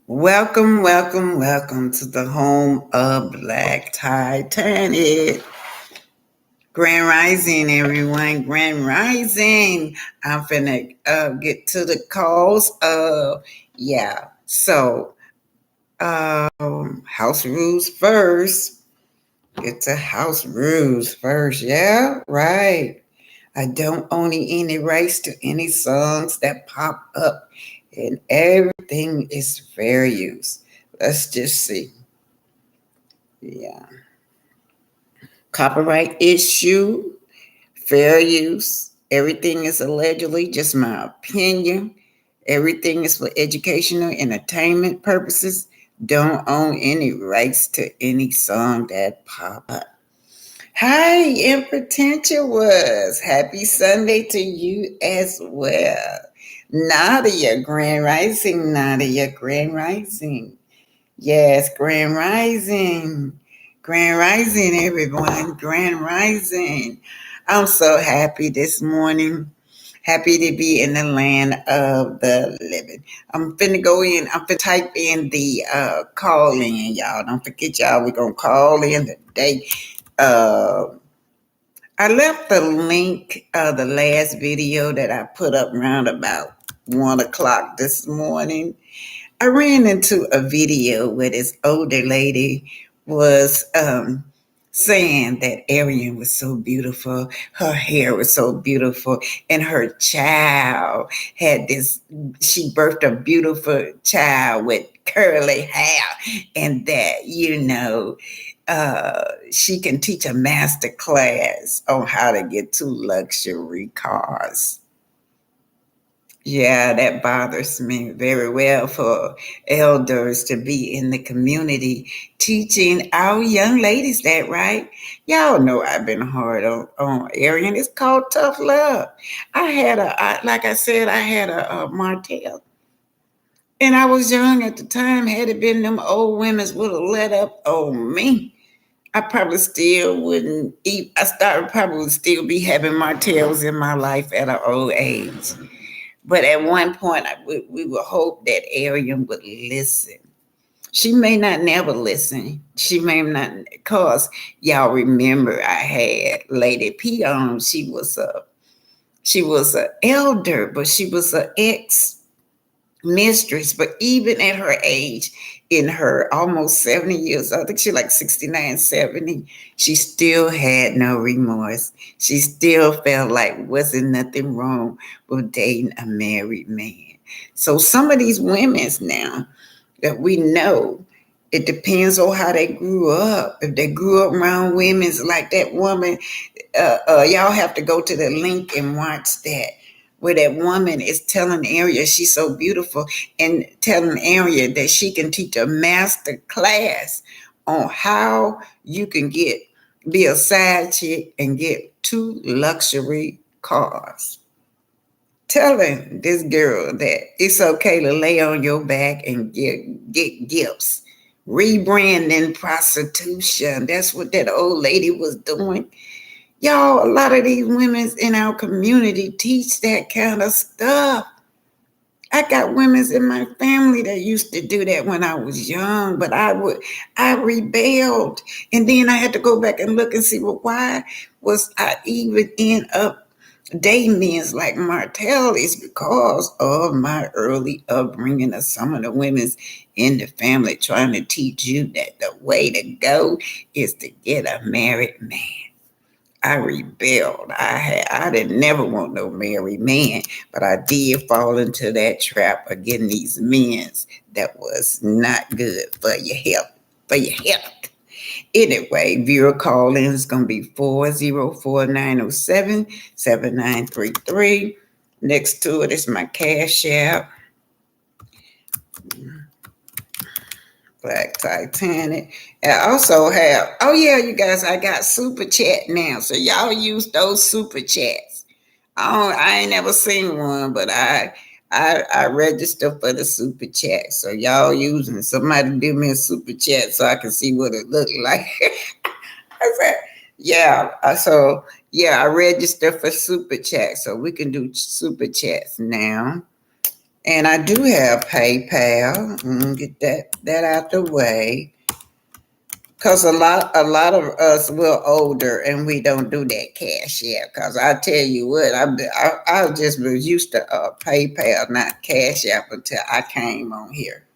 Welcome, welcome, welcome to the home of Black Titanic. Grand Rising, everyone. Grand Rising. I'm finna get to the calls. House rules first. Get to house rules first. Yeah, right. I don't own any rights to any songs that pop up, and everything is fair use. Let's just see. Yeah. Copyright issue, fair use. Everything is allegedly just my opinion. Everything is for educational entertainment purposes. Don't own any rights to any song that pop up. Hi, Impotentious. Happy Sunday to you as well. Nadia, Grand Rising, Nadia, Grand Rising. Yes, Grand Rising. Grand Rising, everyone. Grand Rising. I'm so happy this morning. Happy to be in the land of the living. I'm finna go in. I'm finna type in the call in, y'all. Don't forget, y'all. We're going to call in today. Uh, I left the link of the last video that I put up around about 1 o'clock this morning. I ran into a video where this older lady was saying that Arian was so beautiful, her hair was so beautiful, and her child had this, she birthed a beautiful child with curly hair, and that, she can teach a master class on how to get two luxury cars. Yeah, that bothers me very well for elders to be in the community teaching our young ladies that, right? Y'all know I've been hard on Arian. It's called tough love. Like I said, I had a Martell. And I was young at the time. Had it been them old women's would have let up on me. I probably still wouldn't eat. I started probably would still be having Martells in my life at an old age. But at one point, we would hope that Arian would listen. She may not never listen. She may not, because y'all remember I had Lady P on. She was a elder, but she was an ex mistress. But even at her age, in her almost 70 years, I think she like 69, 70, she still had no remorse. She still felt like wasn't nothing wrong with dating a married man. So some of these women's now that we know, it depends on how they grew up. If they grew up around women's like that woman, y'all have to go to the link and watch that, where that woman is telling Aria she's so beautiful and telling Aria that she can teach a master class on how you can be a side chick and get two luxury cars. Telling this girl that it's okay to lay on your back and get gifts. Rebranding prostitution. That's what that old lady was doing. Y'all, a lot of these women in our community teach that kind of stuff. I got women in my family that used to do that when I was young, but I rebelled. And then I had to go back and look and see, well, why was I even end up dating men like Martell? Is because of my early upbringing of some of the women's in the family trying to teach you that the way to go is to get a married man. I rebelled. I didn't never want no married man, but I did fall into that trap of getting these men that was not good for your health. For your health. Anyway, viewer call in is going to be 404-907-7933. Next to it is my cash app, Black Titanic. I also have, oh yeah, you guys, I got super chat now. So y'all use those super chats. I ain't never seen one, but I register for the super chat. So y'all using somebody give me a super chat so I can see what it look like. I said, yeah. So yeah, I register for super chat, so we can do super chats now. And I do have PayPal. Get that out the way. Cause a lot of us we're older and we don't do that cash yet. Cause I tell you what, I just was used to PayPal, not Cash App, until I came on here.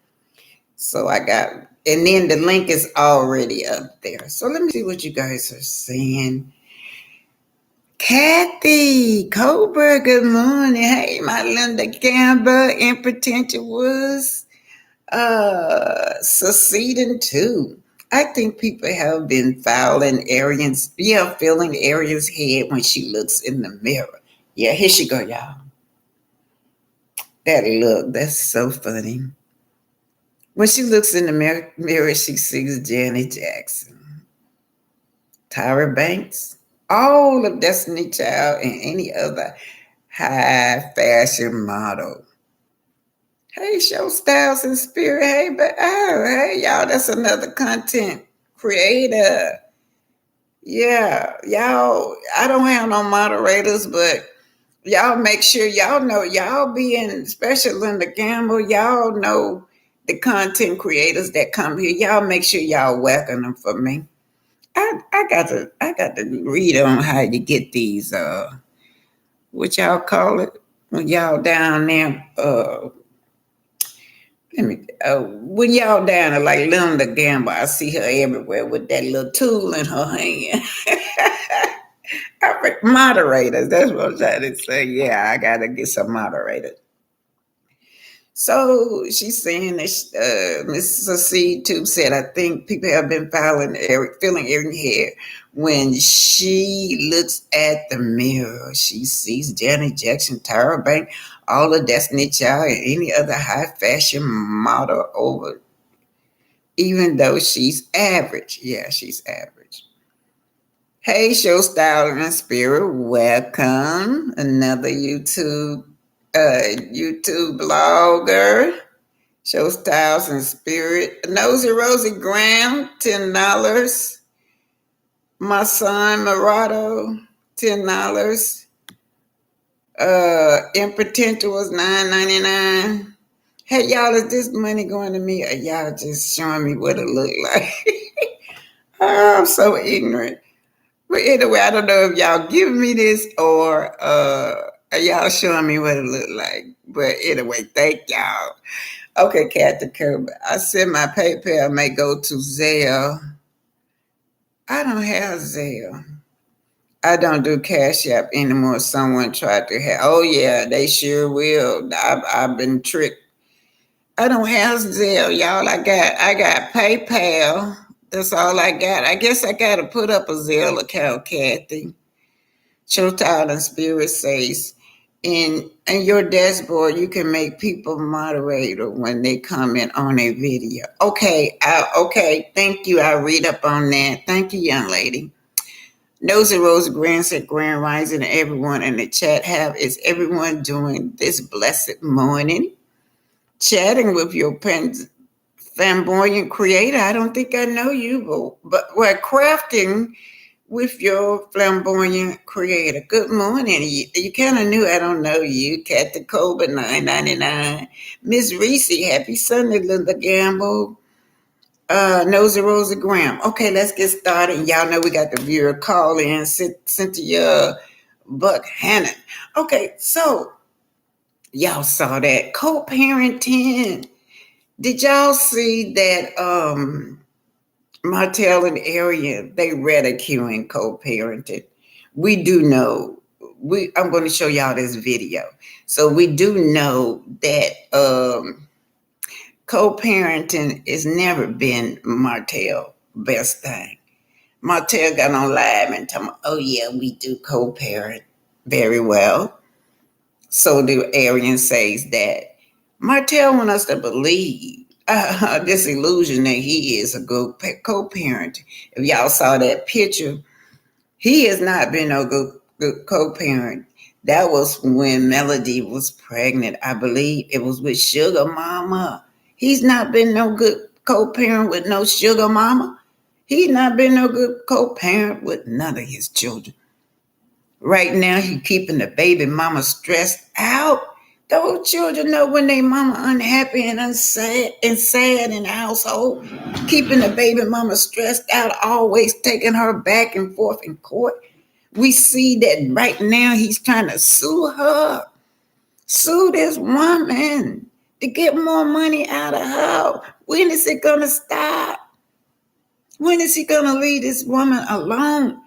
So I got, and then the link is already up there. So let me see what you guys are saying. Kathy Cobra, good morning. Hey, my Linda Gamble, impotent succeeding too. I think people have been feeling Arian's head when she looks in the mirror. Yeah, here she go, y'all. That look, that's so funny. When she looks in the mirror, she sees Janet Jackson, Tyra Banks, all of Destiny Child, and any other high fashion model. Hey, Show Styles and Spirit. Hey, but hey, y'all, that's another content creator. Yeah, y'all, I don't have no moderators, but y'all make sure y'all know, y'all being, especially Linda Gamble, y'all know the content creators that come here. Y'all make sure y'all welcome them for me. I got to read on how you get these what y'all call it when y'all down there when y'all down there like Linda Gamble, I see her everywhere with that little tool in her hand. Moderators, that's what I'm trying to say. Yeah, I gotta get some moderators. So she's saying that Mrs. C too said, I think people have been feeling Erin hair when she looks at the mirror. She sees Janet Jackson, Tyra Banks, all of Destiny Child, and any other high fashion model over, even though she's average. Yeah, she's average. Hey, Show Style and Spirit, welcome. Another YouTube blogger. Show Styles and Spirit. Nosy Rosie Graham, $10. My son Marato, $10. Impotent was $9.99. Hey y'all, is this money going to me or y'all just showing me what it look like? Oh, I'm so ignorant. But anyway, I don't know if y'all giving me this or are y'all showing me what it look like. But anyway, thank y'all. Okay, Captain Kirby. I said my PayPal may go to Zelle. I don't have Zelle. I don't do Cash App anymore. Someone tried to have. Oh yeah, they sure will. I've been tricked. I don't have Zelle, y'all. I got PayPal. That's all I got. I guess I got to put up a Zelle account, Kathy. Showtime and Spirit says, in your dashboard, you can make people moderator when they comment on a video. Okay, okay, thank you. I'll read up on that. Thank you, young lady. Nosy Rose Grand said, Grand Rising to everyone in the chat. How is everyone doing this blessed morning? Chatting with your flamboyant creator. I don't think I know you, but we're crafting with your flamboyant creator. Good morning. You kind of knew I don't know you. Kathy Colbert, $9.99. Miss Reese, happy Sunday, Linda Gamble. Nosy Rosa Graham. Okay, let's get started. Y'all know we got the viewer call in, Cynthia Buck Hannon. Okay, so y'all saw that co-parenting. Did y'all see that Martell and Arian, they ridiculing co-parenting? We do know, I'm going to show y'all this video. So we do know that co-parenting has never been Martell best thing. Martell got on live and told me, oh yeah, we do co-parent very well. So the Arian says that Martell wants us to believe this illusion that he is a good co-parent. If y'all saw that picture, he has not been no good co-parent. That was when Melody was pregnant. I believe it was with Sugar Mama. He's not been no good co-parent with no Sugar Mama. He's not been no good co-parent with none of his children. Right now, he's keeping the baby mama stressed out Those children know when they mama unhappy and sad in the household, keeping the baby mama stressed out, always taking her back and forth in court. We see that right now he's trying to sue her, sue this woman to get more money out of her. When is it gonna stop? When is he gonna leave this woman alone?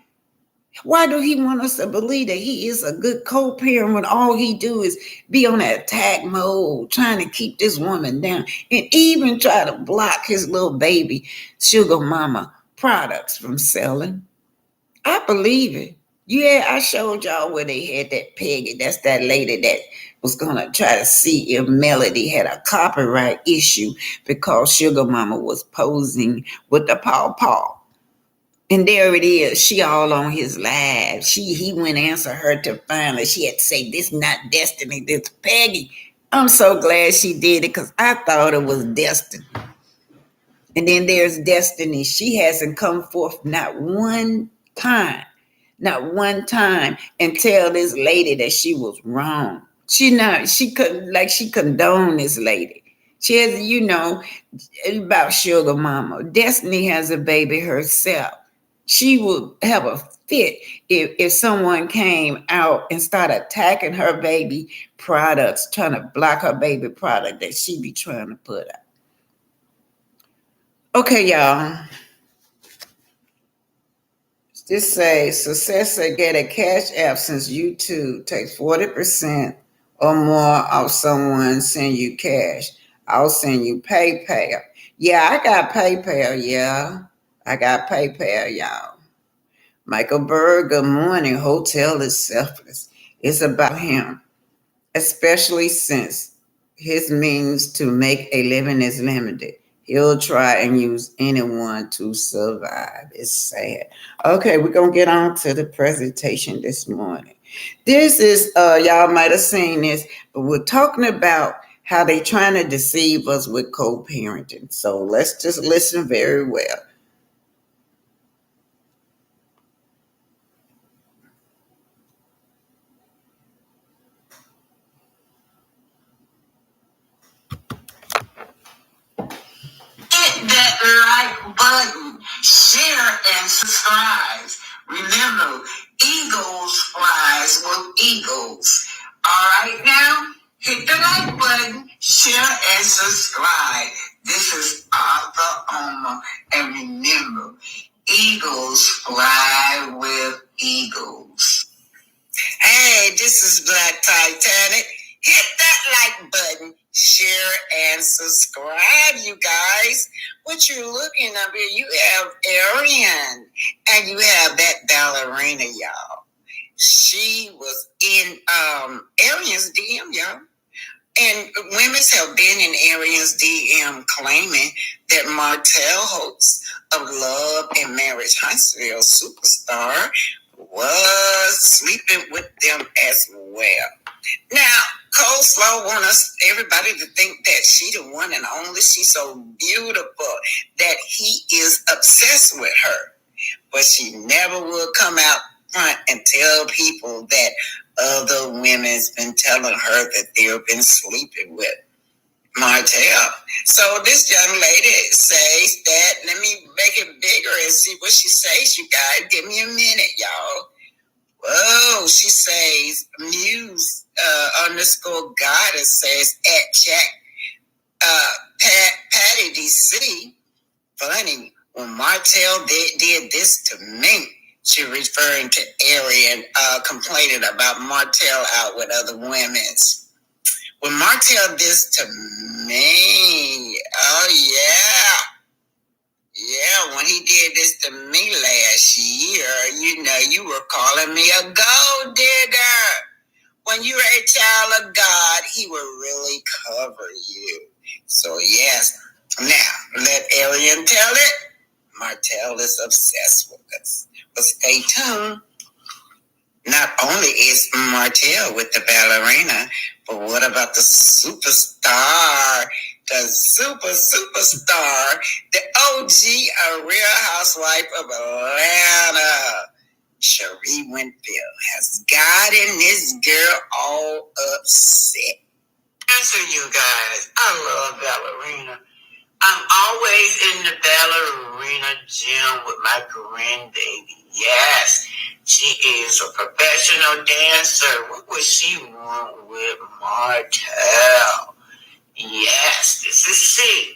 Why do he want us to believe that he is a good co-parent when all he do is be on that attack mode, trying to keep this woman down, and even try to block his little baby sugar mama products from selling? I believe it. Yeah, I showed y'all where they had that Peggy. That's that lady that was gonna try to see if Melody had a copyright issue because Sugar Mama was posing with the paw paw. And there it is. She all on his live. He went answer her to finally. She had to say, "This not Destiny, this Peggy." I'm so glad she did it because I thought it was Destiny. And then there's Destiny. She hasn't come forth not one time, and tell this lady that she was wrong. She couldn't, like, she condoned this lady. She has, about Sugar Mama. Destiny has a baby herself. She would have a fit if someone came out and started attacking her baby products, trying to block her baby product that she be trying to put out. Okay, y'all. This says successor get a cash app since YouTube takes 40% or more of someone send you cash. I'll send you PayPal. Yeah, I got PayPal, yeah. I got PayPal, y'all. Michael Berg, good morning. Hotel is selfless. It's about him, especially since his means to make a living is limited. He'll try and use anyone to survive. It's sad. Okay, we're going to get on to the presentation this morning. This is, y'all might have seen this, but we're talking about how they trying to deceive us with co-parenting. So let's just listen very well. Hit that like button, share and subscribe. Remember, eagles flies with eagles. All right now, hit the like button, share and subscribe. This is Arthur Omer, and remember, eagles fly with eagles. Hey, this is Black Titanic. Hit that like button, share, and subscribe, you guys. What you're looking up here, you have Arian, and you have that ballerina, y'all. She was in Arian's DM, y'all. And women have been in Arian's DM claiming that Martell, host of Love and Marriage Huntsville Superstar, was sleeping with them as well. Now, Coleslaw wants everybody to think that she the one and only. She's so beautiful that he is obsessed with her. But she never will come out front and tell people that other women's been telling her that they've been sleeping with Martell. So this young lady says that, let me make it bigger and see what she says, you guys. Give me a minute, y'all. Whoa, she says, Muse _goddess says, at chat, Patty DC, funny, when Martell did this to me, she referring to Arian, complaining about Martell out with other women's. When Martell this to me, oh yeah. Yeah, when he did this to me last year, you were calling me a gold digger. When you're a child of God, he will really cover you. So yes, now let Arian tell it. Martell is obsessed with us. But stay tuned. Not only is Martell with the ballerina, but what about the superstar? The superstar, the OG, a real housewife of Atlanta. Cherie Winfield has gotten this girl all upset. Answer, you guys. I love ballerina. I'm always in the ballerina gym with my grandbaby. Yes, she is a professional dancer. What would she want with Martell? Yes, this is she.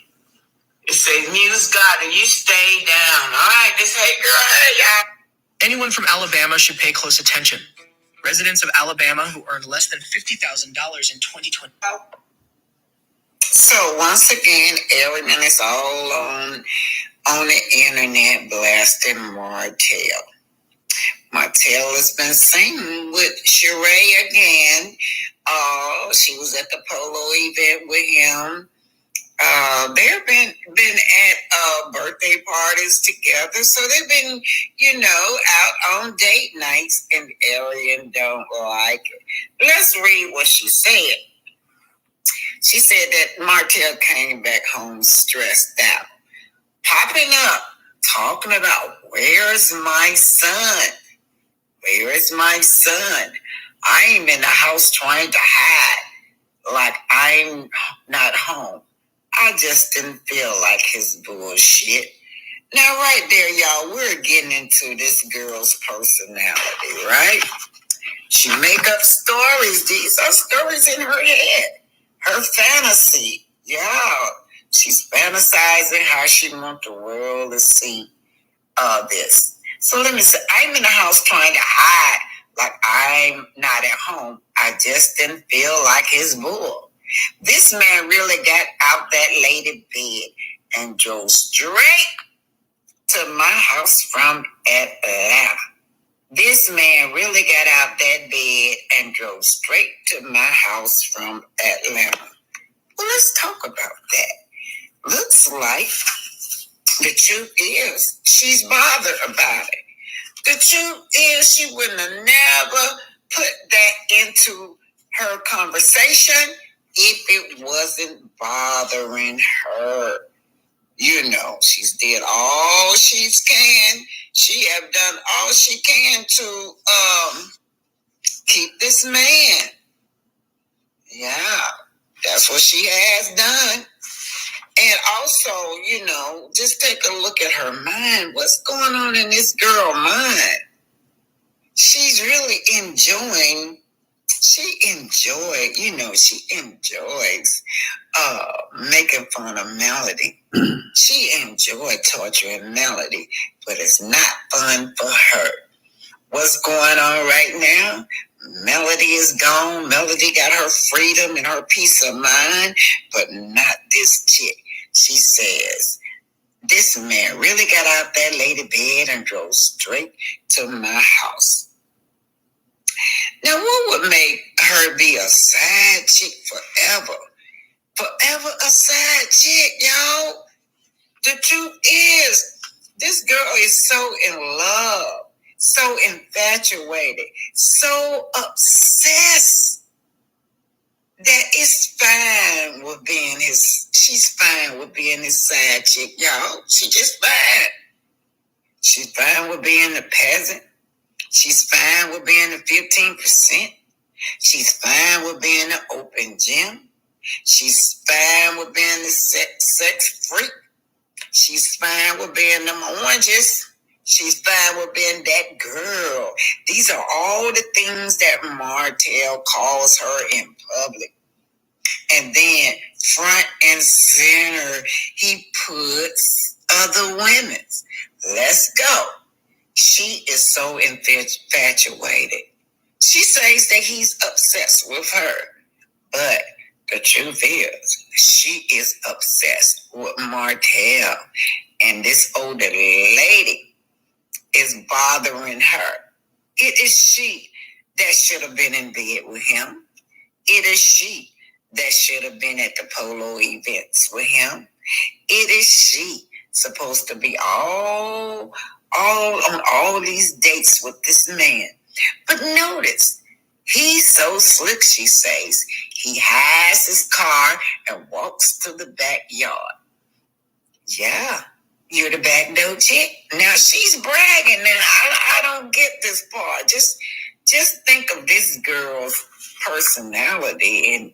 It says, Muse God, and you stay down. All right, this hey girl, hey y'all. Anyone from Alabama should pay close attention. Residents of Alabama who earned less than $50,000 in 2020. So once again, everything is all on the internet blasting Martell. Martell has been seen with Sheree again. She was at the polo event with him. They've been at birthday parties together, so they've been, out on date nights, and Arian don't like it. Let's read what she said. She said that Martell came back home stressed out, popping up, talking about, where's my son? Where is my son? I'm in the house trying to hide, like I'm not home. I just didn't feel like his bullshit. Now, right there, y'all, we're getting into this girl's personality, right? She make up stories. These are stories in her head. Her fantasy. Yeah. She's fantasizing how she wants the world to see this. So let me say, I'm in the house trying to hide, like I'm not at home. I just didn't feel like his bull. This man really got out that lady bed and drove straight to my house from Atlanta. This man really got out that bed and drove straight to my house from Atlanta. Well, let's talk about that. Looks like the truth is she's bothered about it. The truth is she wouldn't have never put that into her conversation if it wasn't bothering her. She's did all she can. She have done all she can to keep this man. Yeah, that's what she has done. And also, just take a look at her mind. What's going on in this girl's mind? She's really enjoys making fun of Melody. She enjoyed torturing Melody, but it's not fun for her. What's going on right now? Melody is gone. Melody got her freedom and her peace of mind, but not this chick. She says, this man really got out that lady bed and drove straight to my house. Now, what would make her be a side chick forever? Forever a side chick, y'all. The truth is, this girl is so in love, so infatuated, so obsessed that she's fine with being his side chick, y'all. She just fine. She's fine with being the peasant. She's fine with being the 15%. She's fine with being the open gym. She's fine with being the sex freak. She's fine with being them oranges. She's fine with being that girl. These are all the things that Martell calls her in public. And then front and center, he puts other women. Let's go. She is so infatuated. She says that he's obsessed with her. But the truth is, she is obsessed with Martell. And this older lady is bothering her. It is she that should have been in bed with him. It is she that should have been at the polo events with him. It is she supposed to be all on all these dates with this man. But notice, he's so slick, she says. He has his car and walks to the backyard. Yeah, you're the back door chick. Now she's bragging. Now I don't get this part. Just think of this girl's personality, and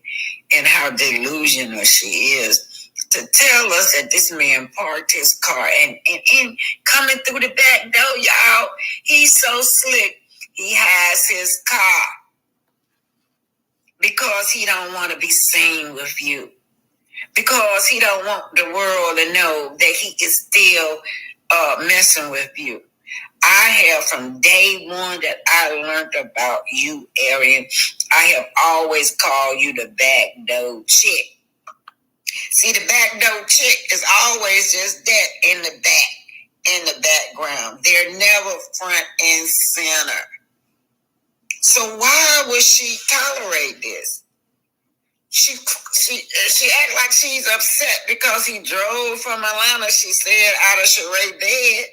and how delusional she is to tell us that this man parked his car and coming through the back door, y'all. He's so slick. He has his car because he don't want to be seen with you. Because he don't want the world to know that he is still messing with you. I have from day one that I learned about you, Arian, I have always called you the back door chick. See, the back door chick is always just that in the background. They're never front and center. So why would she tolerate this? She act like she's upset because he drove from Atlanta, she said, out of Sheree bed.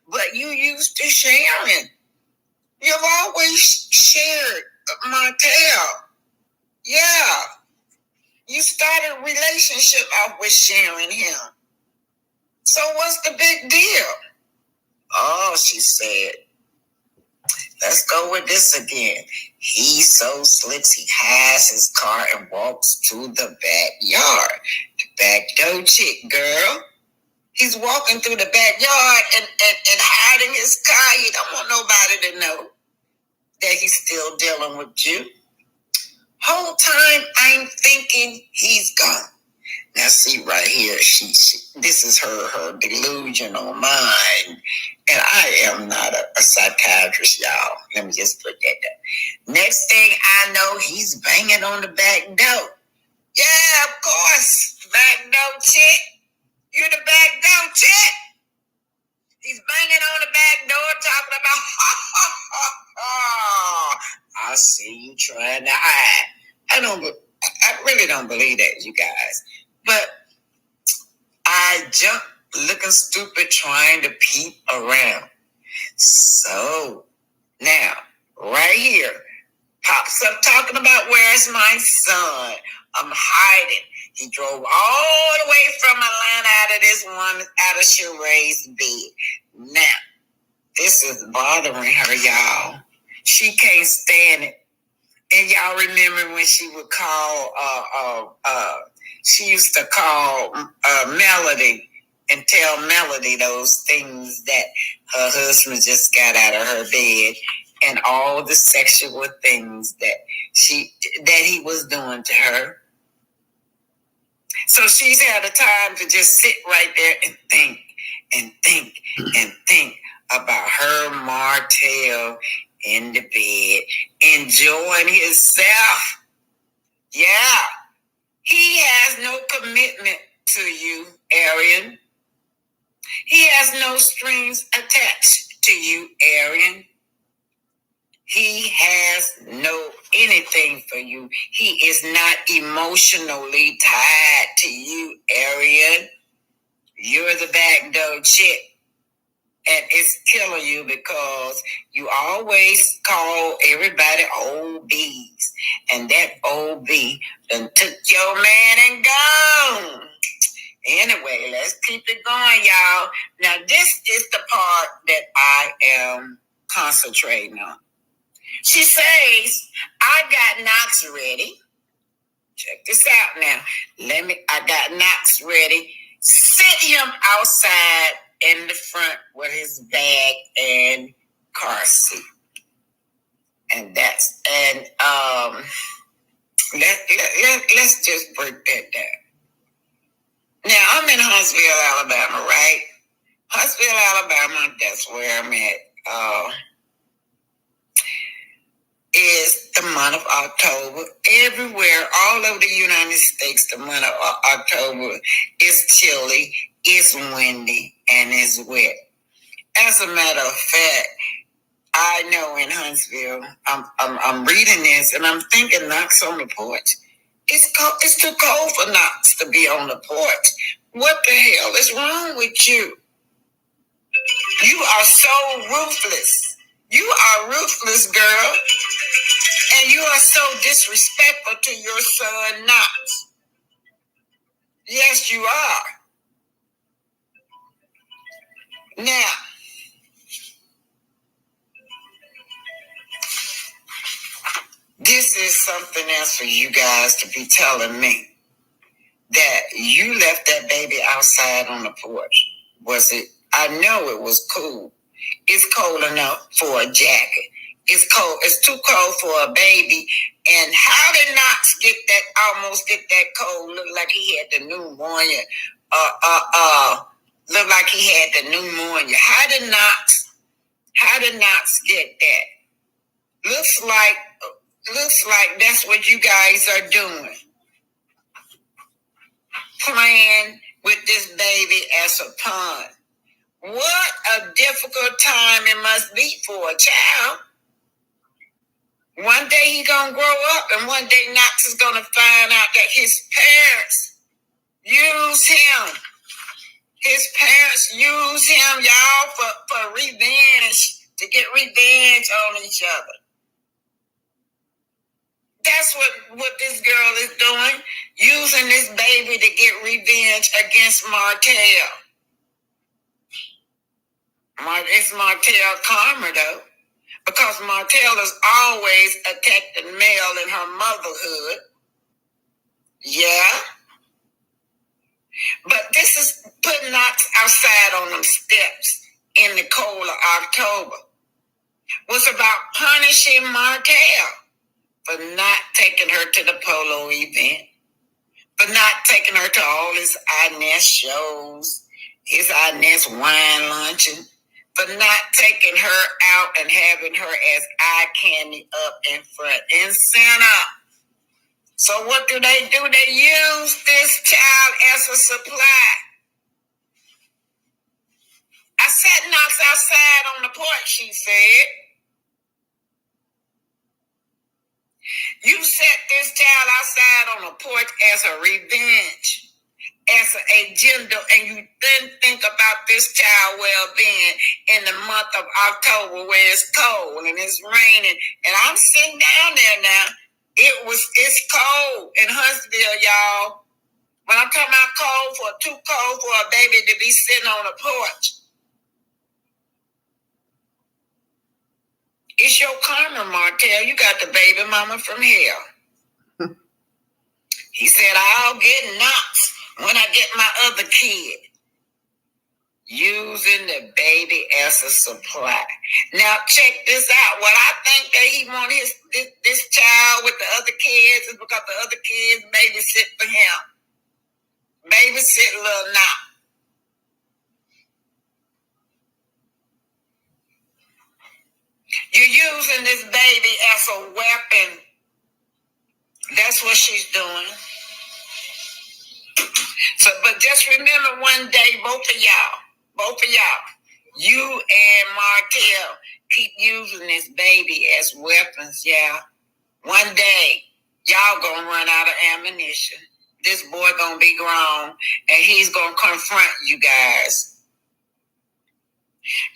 But you used to sharing. You've always shared Martell. Yeah. You started a relationship off with sharing him. So what's the big deal? Oh, she said, let's go with this again. He's so slick, he has his car and walks to the backyard. The back door chick, girl. He's walking through the backyard and hiding his car. You don't want nobody to know that he's still dealing with you. Whole time I'm thinking he's gone. Now see right here, she this is her delusional mind. And I am not a psychiatrist, y'all. Let me just put that down. Next thing I know, he's banging on the back door. Yeah, of course. Back door chick. You're the back door chick. He's banging on the back door talking about, I see you trying to hide. I really don't believe that, you guys. But I jumped looking stupid trying to peep around. So now, right here, pops up talking about where's my son. I'm hiding. He drove all the way from Atlanta out of Sheree's bed. Now, this is bothering her, y'all. She can't stand it. And y'all remember when she would call, she used to call Melody and tell Melody those things that her husband just got out of her bed and all the sexual things that he was doing to her. So she's had a time to just sit right there and think and think and think about her Martell in the bed, enjoying himself. Yeah. He has no commitment to you, Arian. He has no strings attached to you, Arian. He has no anything for you. He is not emotionally tied to you, Arian. You're the back door chick. And it's killing you because you always call everybody OBs. And that OB done took your man and gone. Anyway, let's keep it going, y'all. Now, this is the part that I am concentrating on. She says, I got Knox ready. Check this out now. I got Knox ready. Sit him outside in the front with his bag and car seat. And let's just break that down. Now, I'm in Huntsville, Alabama, right? Huntsville, Alabama, that's where I'm at. Is the month of October. Everywhere, all over the United States, the month of October is chilly, it's windy, and it's wet. As a matter of fact, I know in Huntsville, I'm reading this and I'm thinking Knox on the porch. It's too cold for Knox to be on the porch. What the hell is wrong with you? You are so ruthless. You are ruthless, girl. And you are so disrespectful to your son, Knox. Yes, you are. Now, This is something else for you guys to be telling me. That you left that baby outside on the porch. Was it? I know it was cool. It's cold enough for a jacket. It's cold. It's too cold for a baby. And how did Knox almost get that cold? Looked like he had the pneumonia. Looked like he had the pneumonia. How did Knox get that? Looks like that's what you guys are doing. Playing with this baby as a pun. What a difficult time it must be for a child. One day he gonna grow up, and one day Knox is gonna find out that his parents use him. His parents use him, y'all, for revenge, to get revenge on each other. That's what this girl is doing, using this baby to get revenge against Martell. It's Martell karma, though, because Martell has always attacked the male in her motherhood. Yeah. But this is putting Knox outside on them steps in the cold of October. Was about punishing Martell for not taking her to the polo event, for not taking her to all his Inez shows, his Inez wine luncheon, for not taking her out and having her as eye candy up in front and center. So what do? They use this child as a supply. I sat Knox outside on the porch, she said. You set this child outside on the porch as a revenge, as an agenda, and you then think about this child well-being in the month of October where it's cold and it's raining. And I'm sitting down there now. It's cold in Huntsville, y'all. When I'm talking about too cold for a baby to be sitting on a porch. It's your karma, Martell. You got the baby mama from hell. He said, I'll get Knox when I get my other kid. Using the baby as a supply. Now, check this out. What I think that he wanted this child with the other kids is because the other kids babysit for him. Babysit little Knox. You're using this baby as a weapon. That's what she's doing. So, but just remember one day, both of y'all, you and Martell keep using this baby as weapons, yeah. One day, y'all gonna run out of ammunition. This boy gonna be grown, and he's gonna confront you guys.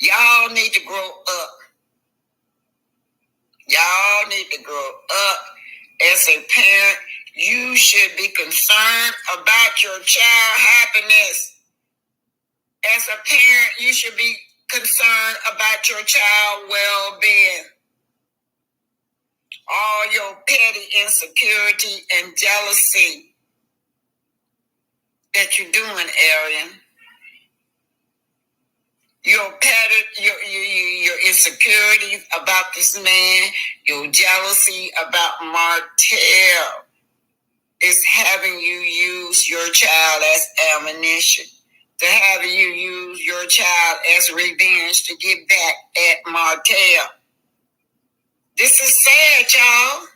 Y'all need to grow up. Y'all need to grow up. As a parent, you should be concerned about your child's happiness. As a parent, you should be concerned about your child's well-being. All your petty insecurity and jealousy that you're doing, Arian. Your insecurity about this man, your jealousy about Martell is having you use your child as ammunition, to have you use your child as revenge to get back at Martell. This is sad, y'all.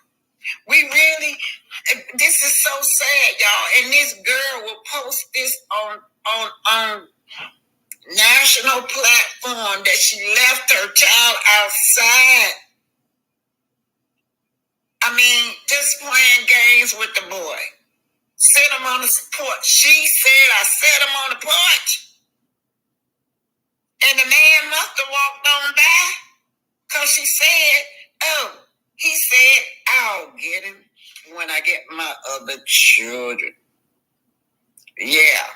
This is so sad, y'all. And this girl will post this on national platform that she left her child outside. I mean, just playing games with the boy. Sit him on the porch. She said, I set him on the porch. And the man must have walked on by, because she said, he said, I'll get him when I get my other children. Yeah.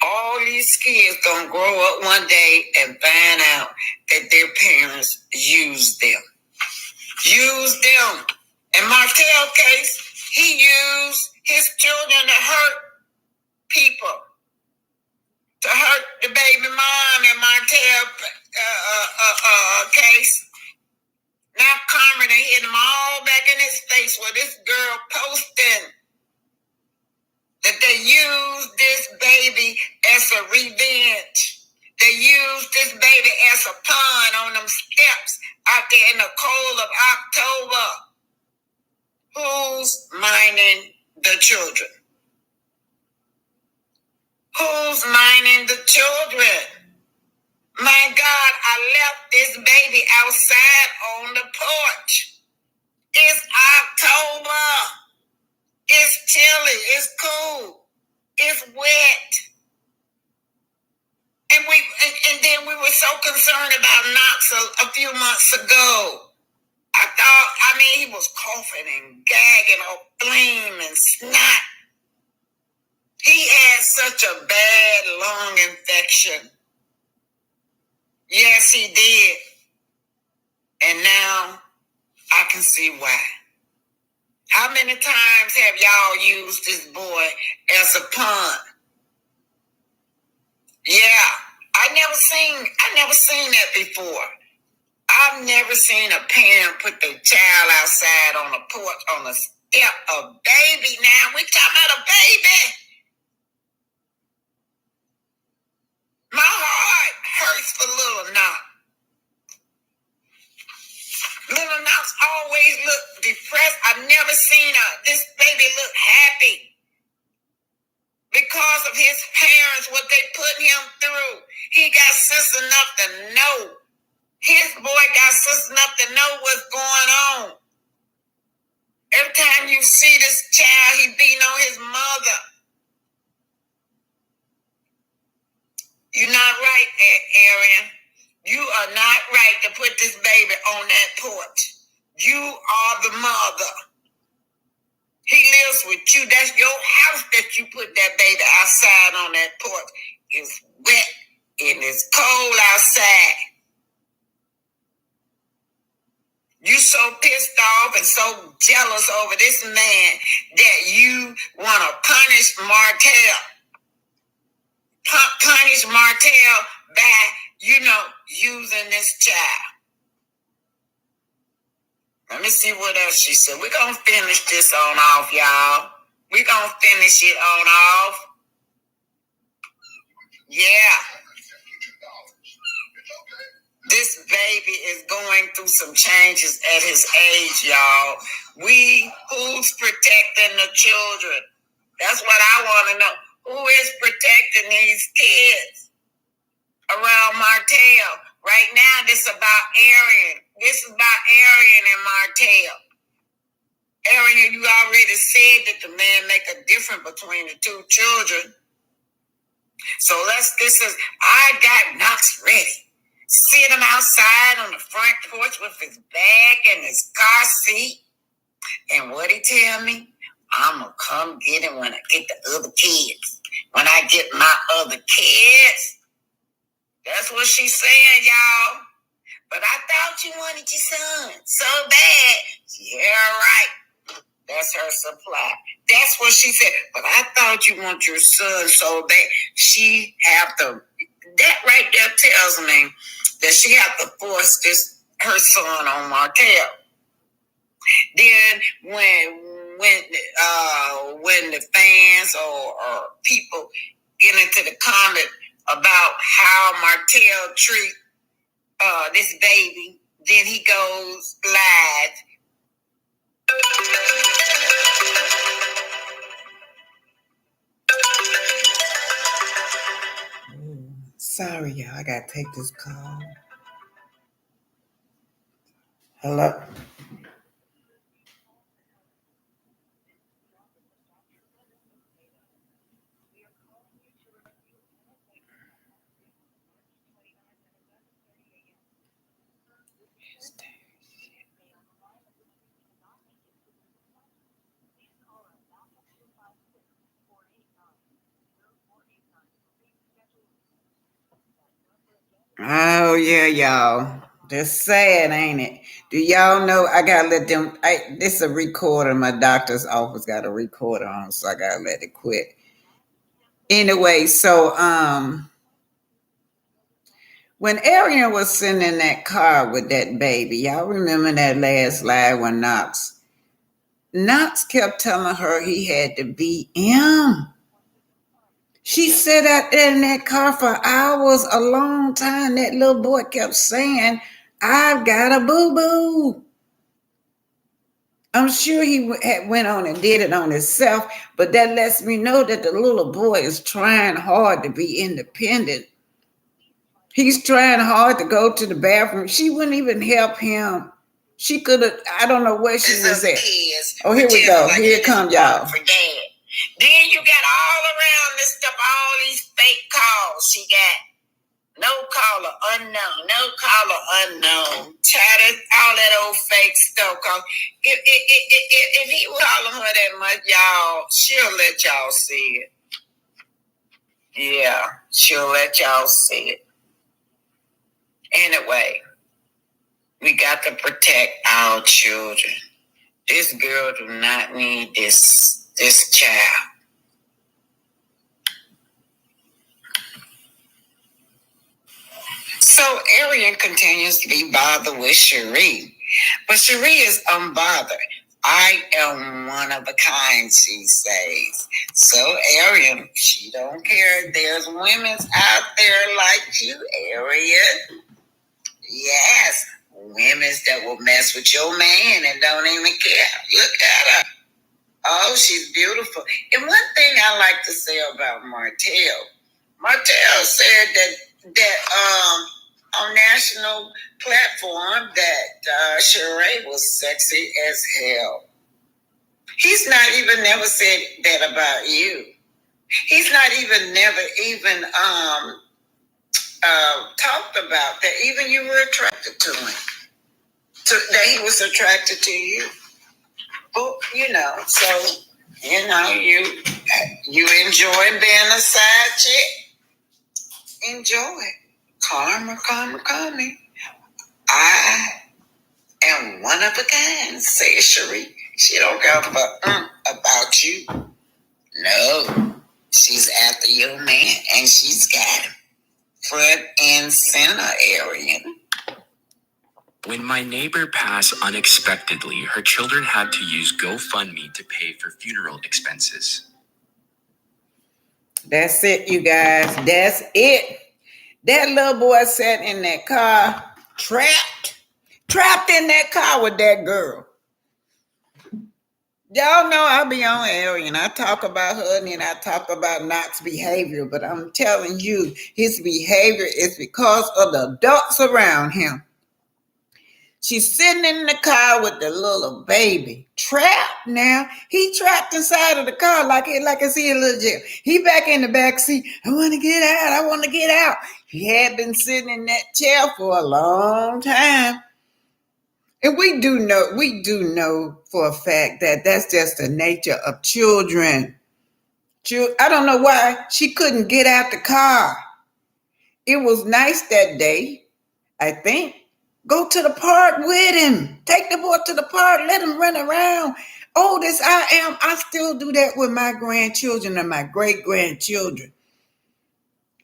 All these kids gonna grow up one day and find out that their parents used them. Used them In Martell's case, he used his children to hurt people, to hurt the baby mom in Martell's case. Now Carmen hit him all back in his face with this girl posting that they used this baby as a revenge. They used this baby as a pawn on them steps out there in the cold of October. Who's minding the children? Who's minding the children? My God, I left this baby outside on the porch. It's October. It's chilly. It's cool. It's wet. And then we were so concerned about Knox a few months ago. He was coughing and gagging or phlegm and snot. He had such a bad lung infection. Yes, he did. And now I can see why. How many times have y'all used this boy as a pawn? Yeah, I never seen that before. I've never seen a parent put their child outside on a porch on a step. A baby now. We talking about a baby. My heart hurts for little Knox. Little Knox always looked depressed. I've never seen this baby look happy because of his parents, what they put him through. He got sense enough to know. His boy got sense enough to know what's going on. Every time you see this child, he beating on his mother. You're not right, Arian. You are not right to put this baby on that porch. You are the mother. He lives with you. That's your house that you put that baby outside on that porch. It's wet and it's cold outside. You so pissed off and so jealous over this man that you want to punish Martell. Punish Martell by, using this child. Let me see what else she said. We're going to finish this on off, y'all. We're going to finish it on off. Yeah. This baby is going through some changes at his age, y'all. Who's protecting the children? That's what I want to know. Who is protecting these kids around Martell? Right now, this is about Arian. This is about Arian and Martell. Arian, you already said that the man make a difference between the two children. So I got Knox ready. Sit him outside on the front porch with his bag and his car seat. And what he tell me? I'm going to come get him when I get the other kids. When I get my other kids. That's what she's saying, y'all. But I thought you wanted your son so bad. Yeah, right. That's her supply. That's what she said. But I thought you want your son so bad. She have to. That right there tells me that she have to force her son on Martell. Then when the fans or people get into the comment about how Martell treat this baby, then he goes live. Sorry, y'all. I gotta take this call. Hello. Oh, yeah, y'all. That's sad, ain't it? Do y'all know I gotta let them? This is a recorder. My doctor's office got a recorder on, so I gotta let it quit. Anyway, so when Arian was sitting in that car with that baby, y'all remember that last slide when Knox kept telling her he had to be him. She sat out there in that car for hours, a long time. That little boy kept saying, "I've got a boo-boo." I'm sure he went on and did it on himself, but that lets me know that the little boy is trying hard to be independent. He's trying hard to go to the bathroom. She wouldn't even help him. She could have, I don't know where she was at. Oh, here we go. Here it comes, y'all. Then you got all around this stuff, all these fake calls. She got no caller unknown, no caller unknown. Chatted all that old fake stuff. If he was calling her that much, y'all, she'll let y'all see it. Yeah, she'll let y'all see it. Anyway, we got to protect our children. This girl do not need this child. So Arian continues to be bothered with Cherie. But Cherie is unbothered. I am one of a kind, she says. So Arian, she don't care. There's women out there like you, Arian. Yes, women that will mess with your man and don't even care. Look at her. Oh, she's beautiful. And one thing I like to say about Martell said that on national platform that Sheree was sexy as hell. He's not even never said that about you. He's not even never talked about that. Even you were attracted to him. That he was attracted to you. Well, so you enjoy being a side chick. Enjoy it. Karma. I am one of a kind, says Cherie. She don't care about you. No, she's after your man, and she's got him front and center, Arian. When my neighbor passed unexpectedly, her children had to use GoFundMe to pay for funeral expenses. That's it, you guys. That's it. That little boy sat in that car, trapped in that car with that girl. Y'all know I be on Arian. I talk about her and then I talk about Knox's behavior, but I'm telling you, his behavior is because of the adults around him. She's sitting in the car with the little baby. Trapped now. He trapped inside of the car like it's in a little jail. He back in the back seat. I want to get out. He had been sitting in that chair for a long time. And we do know for a fact that that's just the nature of children. I don't know why she couldn't get out the car. It was nice that day, I think. Go to the park with him. Take the boy to the park. Let him run around. Old as I am, I still do that with my grandchildren and my great-grandchildren.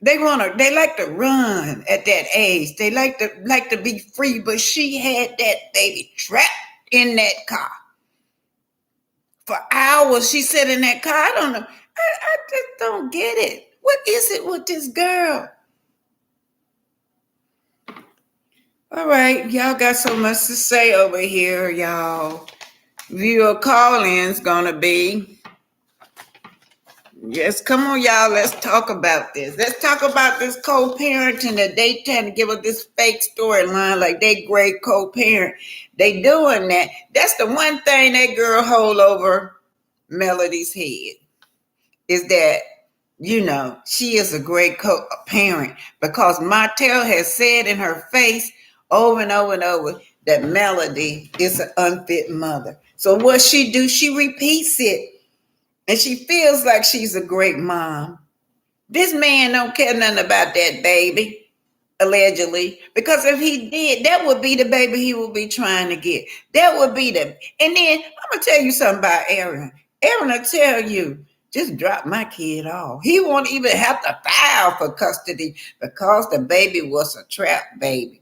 They like to run at that age. They like to be free, but she had that baby trapped in that car. For hours she sat in that car. I don't know. I just don't get it. What is it with this girl? All right, y'all got so much to say over here, y'all. Viewer call-in's gonna be. Yes, come on, y'all. Let's talk about this. Let's talk about this co-parenting that they trying to give us this fake storyline like they great co-parent. They doing that. That's the one thing that girl hold over Melody's head is that, she is a great co-parent because Martell has said in her face over and over and over that Melody is an unfit mother. So what she do, she repeats it. And she feels like she's a great mom. This man don't care nothing about that baby. allegedly, because if he did, that would be the baby he would be trying to get. That would be the, and then I'm gonna tell you something about Aaron. Aaron will tell you, just drop my kid off. He won't even have to file for custody because the baby was a trap baby.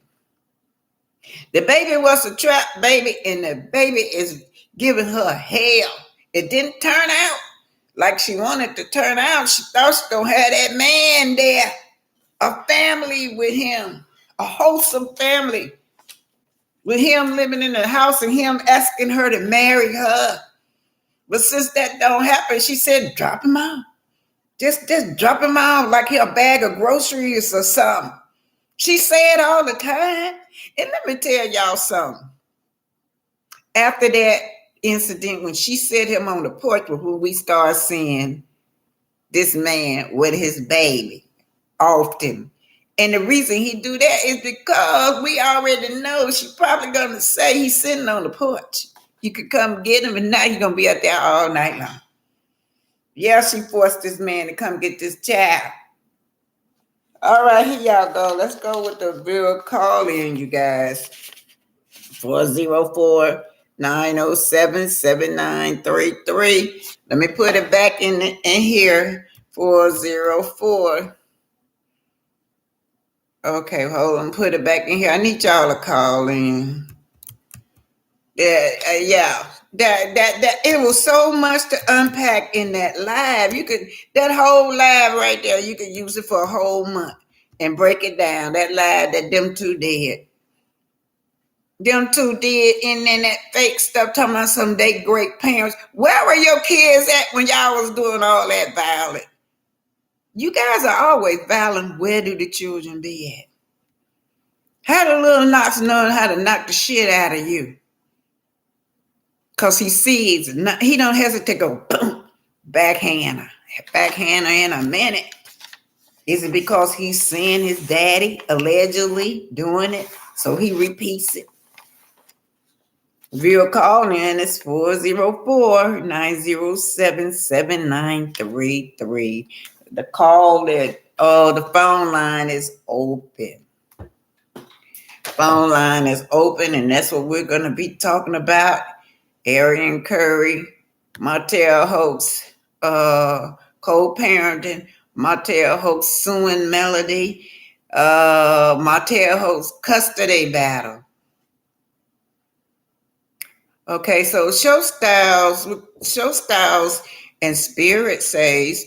The baby was a trap baby, and the baby is giving her hell. It didn't turn out like she wanted to turn out. She thought she gonna have that man there, a family with him, a wholesome family with him living in the house and him asking her to marry her. But since that don't happen, she said, drop him off. Just drop him off like he a bag of groceries or something. She said all the time. And let me tell y'all something. After that incident, when she set him on the porch, when we started seeing this man with his baby often. And the reason he do that is because we already know she probably gonna say he's sitting on the porch. You could come get him, and now he's gonna be out there all night long. Yeah, she forced this man to come get this child. All right, here y'all go. Let's go with the real call in, you guys. 404-907-7933. Let me put it back in here. 404. Okay, hold on. Put it back in here. I need y'all to call in. Yeah. That it was so much to unpack in that live. You could, that whole live right there, you could use it for a whole month and break it down. That live that them two did. Them two did, and then that fake stuff talking about some they great parents. Where were your kids at when y'all was doing all that violent? You guys are always violent. Where do the children be at? How the little knocks knowing how to knock the shit out of you? Because he sees, he don't hesitate to go, boom, backhander in a minute. Is it because he's seeing his daddy allegedly doing it, so he repeats it? Real call in is 404-907-7933. The call that, the phone line is open. Phone line is open, and that's what we're going to be talking about. Arian Curry, Martell Hoax, co-parenting, Martell Hoax suing Melody, Martell Hoax custody battle. Okay, so show styles and spirit says,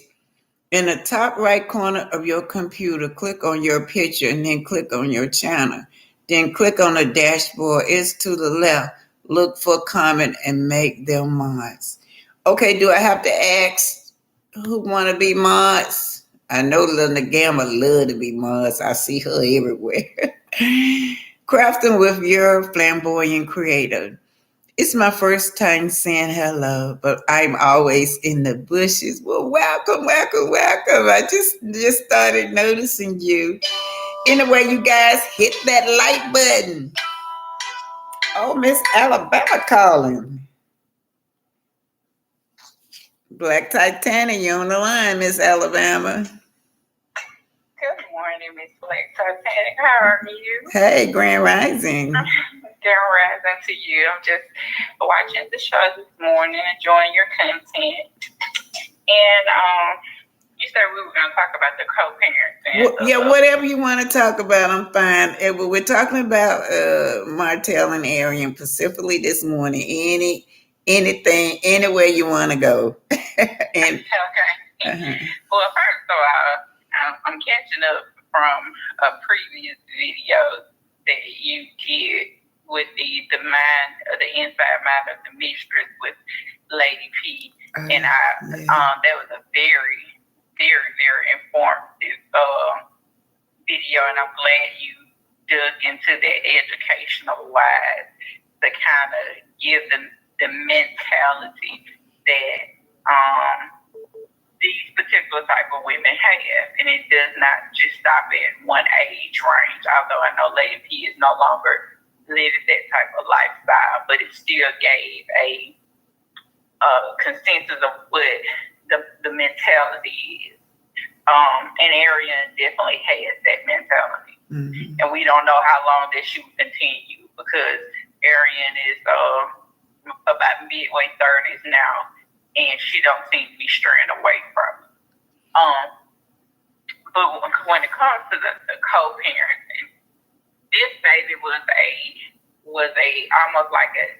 in the top right corner of your computer, click on your picture and then click on your channel. Then click on the dashboard. It's to the left. Look for comment and make them mods. Okay, do I have to ask who want to be mods? I know Linda Gamma love to be mods. I see her everywhere. Crafting with your flamboyant creator. It's my first time saying hello, but I'm always in the bushes. Well, welcome. I just started noticing you. Anyway, you guys, hit that like button. Oh, Miss Alabama calling. Black Titanic, you on the line, Miss Alabama. Good morning, Miss Black Titanic. How are you? Hey, Grand Rising. Grand Rising to you. I'm just watching the show this morning, enjoying your content. And you said we were going to talk about the co-parenting. Yeah, whatever you want to talk about, I'm fine. We're talking about Martell and Arian specifically this morning. Anything, anywhere you want to go. And, okay. Well, first of all, I'm catching up from a previous video that you did with the inside mind of the mistress with Lady P, and that was a very, very, very informative video, and I'm glad you dug into that educational wise to kind of give them the mentality that these particular type of women have, and it does not just stop at one age range. Although I know Lady P is no longer living that type of lifestyle, but it still gave a consensus of what the mentality is. And Arian definitely has that mentality. Mm-hmm. And we don't know how long that she will continue, because Arian is about midway 30s now, and she don't seem to be straying away from it. But when it comes to the co-parenting, this baby was almost like a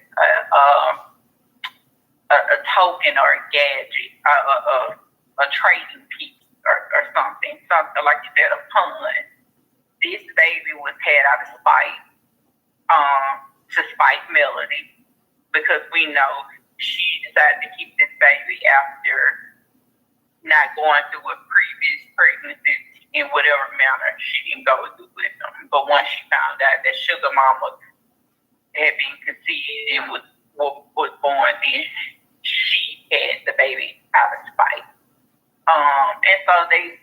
token or a gadget, a trading piece or something like you said, a pun. This baby was had out of spite, to spite Melody, because we know she decided to keep this baby after not going through a previous pregnancy in whatever manner she didn't go through with them. But once she found out that Sugar Mama had been conceived and was born, then she had the baby out of spite. And so they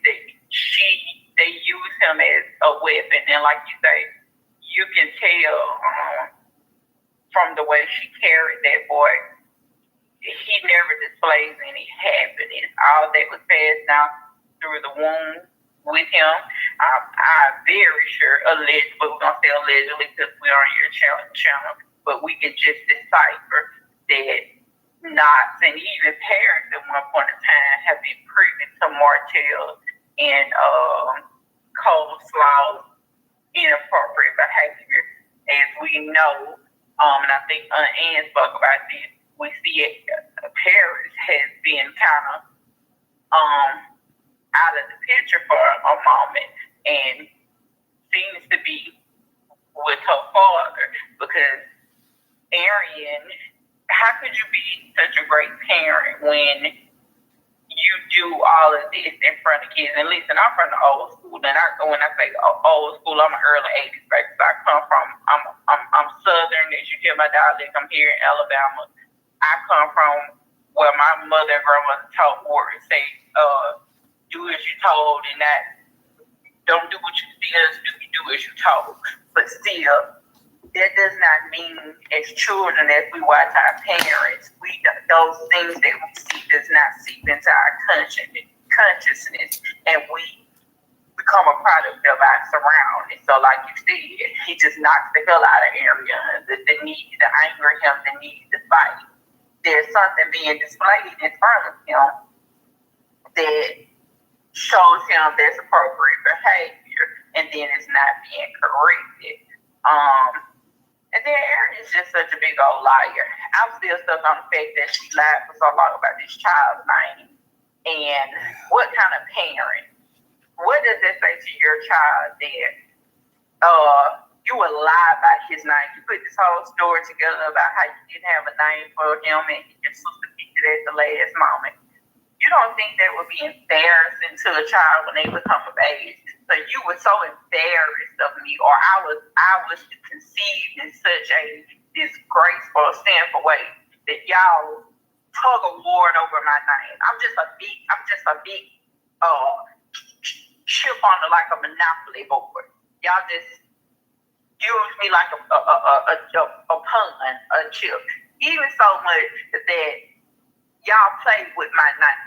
use him as a weapon, and like you say, you can tell from the way she carried that boy, he never displays any happiness. All that was passed down through the womb with him. I'm very sure, allegedly, but we're gonna say allegedly because we're on your channel, but we can just decipher that Knox and even parents at one point in time have been privy to Martell and Coleslaw's inappropriate behavior. As we know, and I think Ann spoke about this, we see Paris has been kind of out of the picture for a moment and seems to be with her father, because Arian, how could you be such a great parent when you do all of this in front of kids? And listen, I'm from the old school, and when I say old school, I'm an early 80s baby. So I come from, I'm Southern, as you hear my dialect. I'm here in Alabama. I come from where my mother and grandmother taught words, say, do as you told, and not don't do what you see us do, you do as you told. But still, that does not mean as children, as we watch our parents, those things that we see does not seep into our consciousness, and we become a product of our surroundings. So like you said, he just knocks the hell out of Arian. The need to anger him, the need to fight. There's something being displayed in front of him that shows him there's appropriate behavior, and then it's not being corrected. And then Erin is just such a big old liar. I'm still stuck on the fact that she lied for so long about this child's name. And what kind of parent? What does that say to your child that you would lie about his name? You put this whole story together about how you didn't have a name for him and your sister picked it at the last moment. You don't think that would be embarrassing to a child when they become of age? So you were so embarrassed of me, or I was conceived in such a disgraceful, sinful way that y'all tug of war over my name. I'm just a big chip on like a Monopoly board. Y'all just use me like a pawn, a chip. Even so much that y'all play with my name.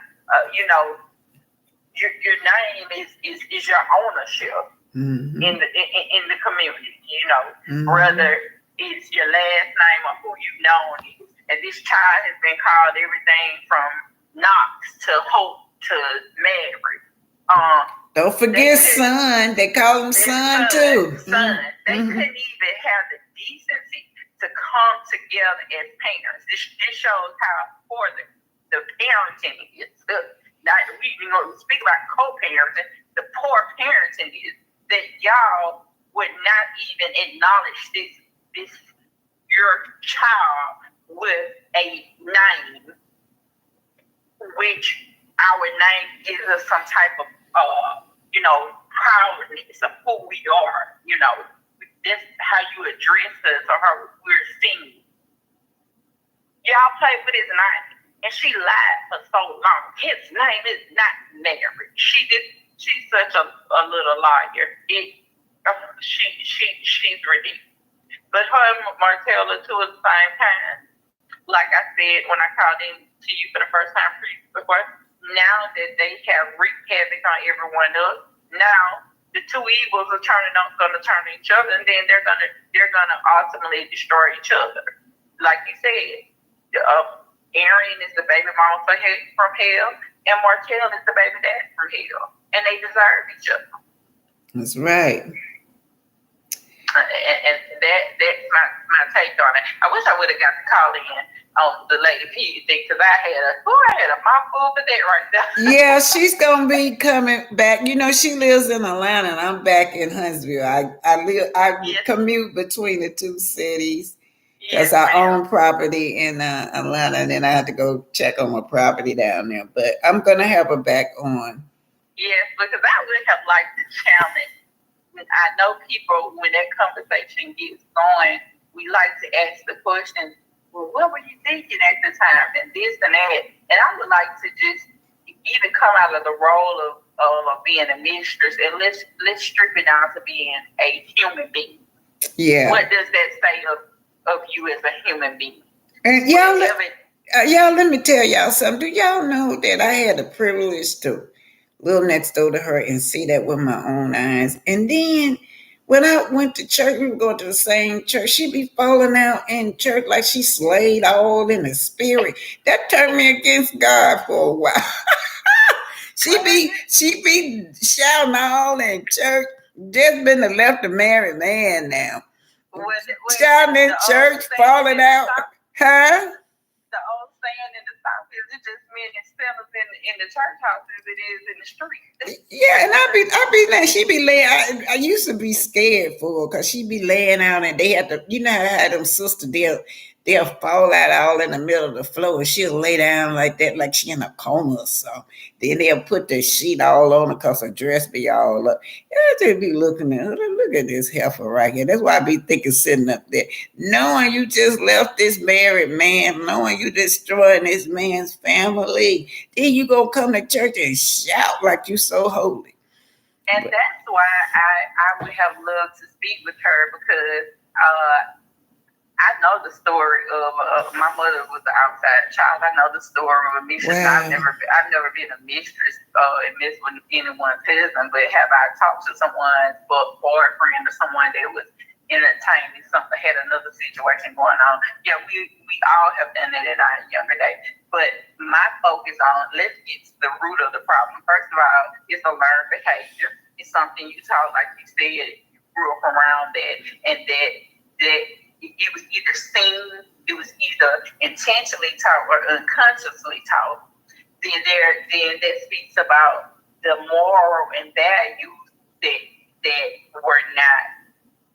Your name is your ownership in the community. Whether it's your last name or who you've known is. And this child has been called everything from Knox to Hope to Mary. Don't forget son. They call him son too. Son. They couldn't even have the decency to come together as parents. This shows how poor the parenting is. We speak about co-parenting. The poor parenting is that y'all would not even acknowledge this your child with a name, which our name gives us some type of proudness of who we are. That's how you address us or how we're seen. Y'all play with his name. And she lied for so long. His name is not Mary. She's such a little liar. She's ridiculous. But her and Martella too at the same time. Like I said when I called in to you for the first time before, now that they have wreaked havoc on everyone else, now the two evils are going to turn on each other, and then they're gonna ultimately destroy each other. Like you said, Aaron is the baby mama from hell, and Martell is the baby dad from hell, and they deserve each other. That's right. And that's my take on it. I wish I would have got to call in on the Lady P thing, because I had a mouthful for that right there. Yeah, she's gonna be coming back. You know, she lives in Atlanta, and I'm back in Huntsville. I commute between the two cities because I own property in Atlanta, and then I have to go check on my property down there. But I'm gonna have her back on. Yes, because I would have liked to challenge. I know people, when that conversation gets going, we like to ask the question, well, what were you thinking at the time, and this and that? And I would like to just even come out of the role of being a mistress, and let's strip it down to being a human being. Yeah. What does that say of you as a human being? And y'all, let me tell y'all something. Do y'all know that I had the privilege to live next door to her and see that with my own eyes? And then when I went to church, we were going to the same church. She'd be falling out in church like she slayed all in the spirit. That turned me against God for a while. she be shouting all in church. Just been left a married man now. Shouting in church, falling out. Huh? The old saying in the South is it just men and sinners in the church house as it is in the street. Yeah, and I be like, she be laying. I used to be scared for her because she be laying out, and they had to, you know how them sisters they'll fall out all in the middle of the floor, and she'll lay down like that, like she in a coma or so. Then they'll put the sheet all on her because her dress be all up. I just be looking at her. Look at this heifer right here. That's why I be thinking sitting up there, knowing you just left this married man, knowing you destroying this man's family. Then you gonna come to church and shout like you so holy. And that's why I would have loved to speak with her, because I know the story of my mother was an outside child. I know the story of a mistress. Wow. I've never been a mistress and messed with anyone's husband, but have I talked to someone's boyfriend or someone that was entertaining something, had another situation going on? Yeah, we all have done it in our younger days. But my focus on, let's get to the root of the problem. First of all, it's a learned behavior. It's something you taught, like you said, you grew up around that, and that it was either seen, it was either intentionally taught or unconsciously taught. Then that speaks about the moral and values that were not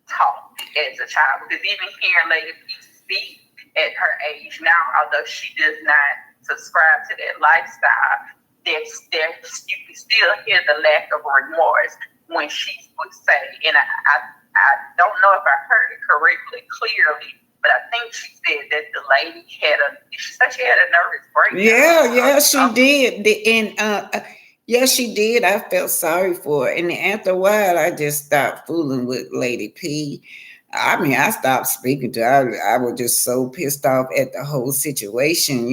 taught as a child. Because even hearing Lady P speak at her age now, although she does not subscribe to that lifestyle, you can still hear the lack of remorse when she would say, and I don't know if I heard it correctly, clearly, but I think she said that the lady she had a nervous breakdown. Yeah, she did. And yeah, she did. I felt sorry for her. And after a while, I just stopped fooling with Lady P. I mean, I stopped speaking to her. I was just so pissed off at the whole situation,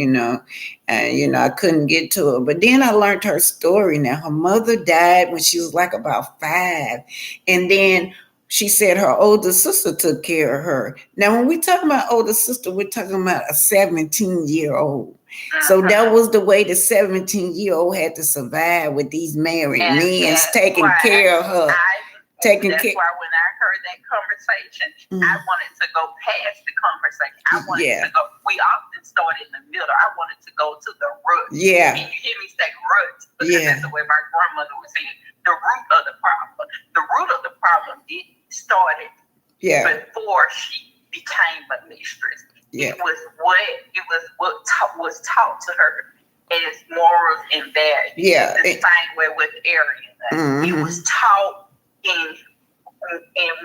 and, I couldn't get to her. But then I learned her story. Now, her mother died when she was like about 5. And then she said her older sister took care of her. Now, when we talk about older sister, we're talking about a 17-year-old. So that was the way the 17-year-old had to survive with these married men taking care of her. That's why when I heard that conversation, I wanted to go past the conversation. I wanted to go. We often start in the middle. I wanted to go to the root. Yeah. And you hear me say root, because that's the way my grandmother was saying. The root of the problem. The root of the problem started before she became a mistress. Yeah. It was what was taught to her as morals and values. Yeah. The same way with Arian. It was taught in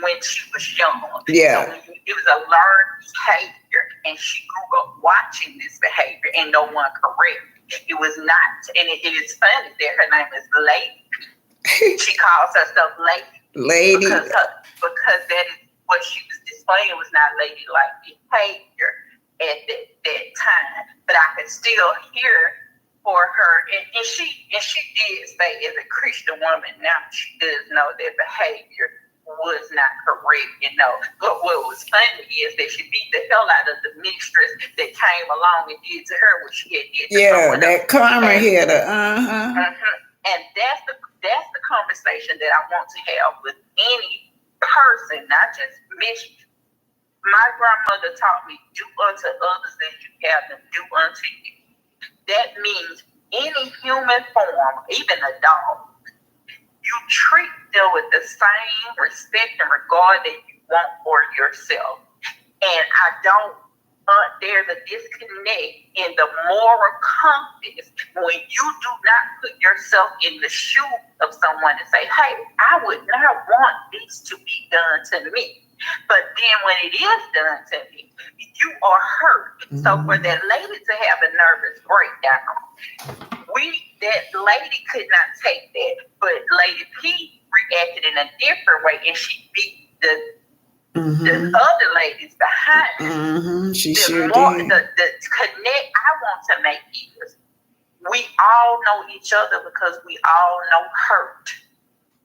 when she was young. Yeah. So it was a learned behavior, and she grew up watching this behavior, and no one corrected. It was not, and it is funny that her name is Lady. She calls herself Lady. Because that is what she was displaying, was not ladylike behavior at that time. But I could still hear for her, and she did say, as a Christian woman, now she does know that behavior was not correct, But what was funny is that she beat the hell out of the mistress that came along and did to her what she had did to someone that else. karma hitter. And that's the conversation that I want to have with any person, not just mistress. My grandmother taught me, do unto others as you have them do unto you. That means any human form, even a dog, you treat them with the same respect and regard that you want for yourself. And there's a disconnect in the moral compass when you do not put yourself in the shoe of someone and say, hey, I would not want this to be done to me. But then when it is done to me, you are hurt. Mm-hmm. So for that lady to have a nervous breakdown, that lady could not take that. But Lady P reacted in a different way, and she beat the other ladies behind her. She sure did. The connect I want to make is we all know each other because we all know hurt.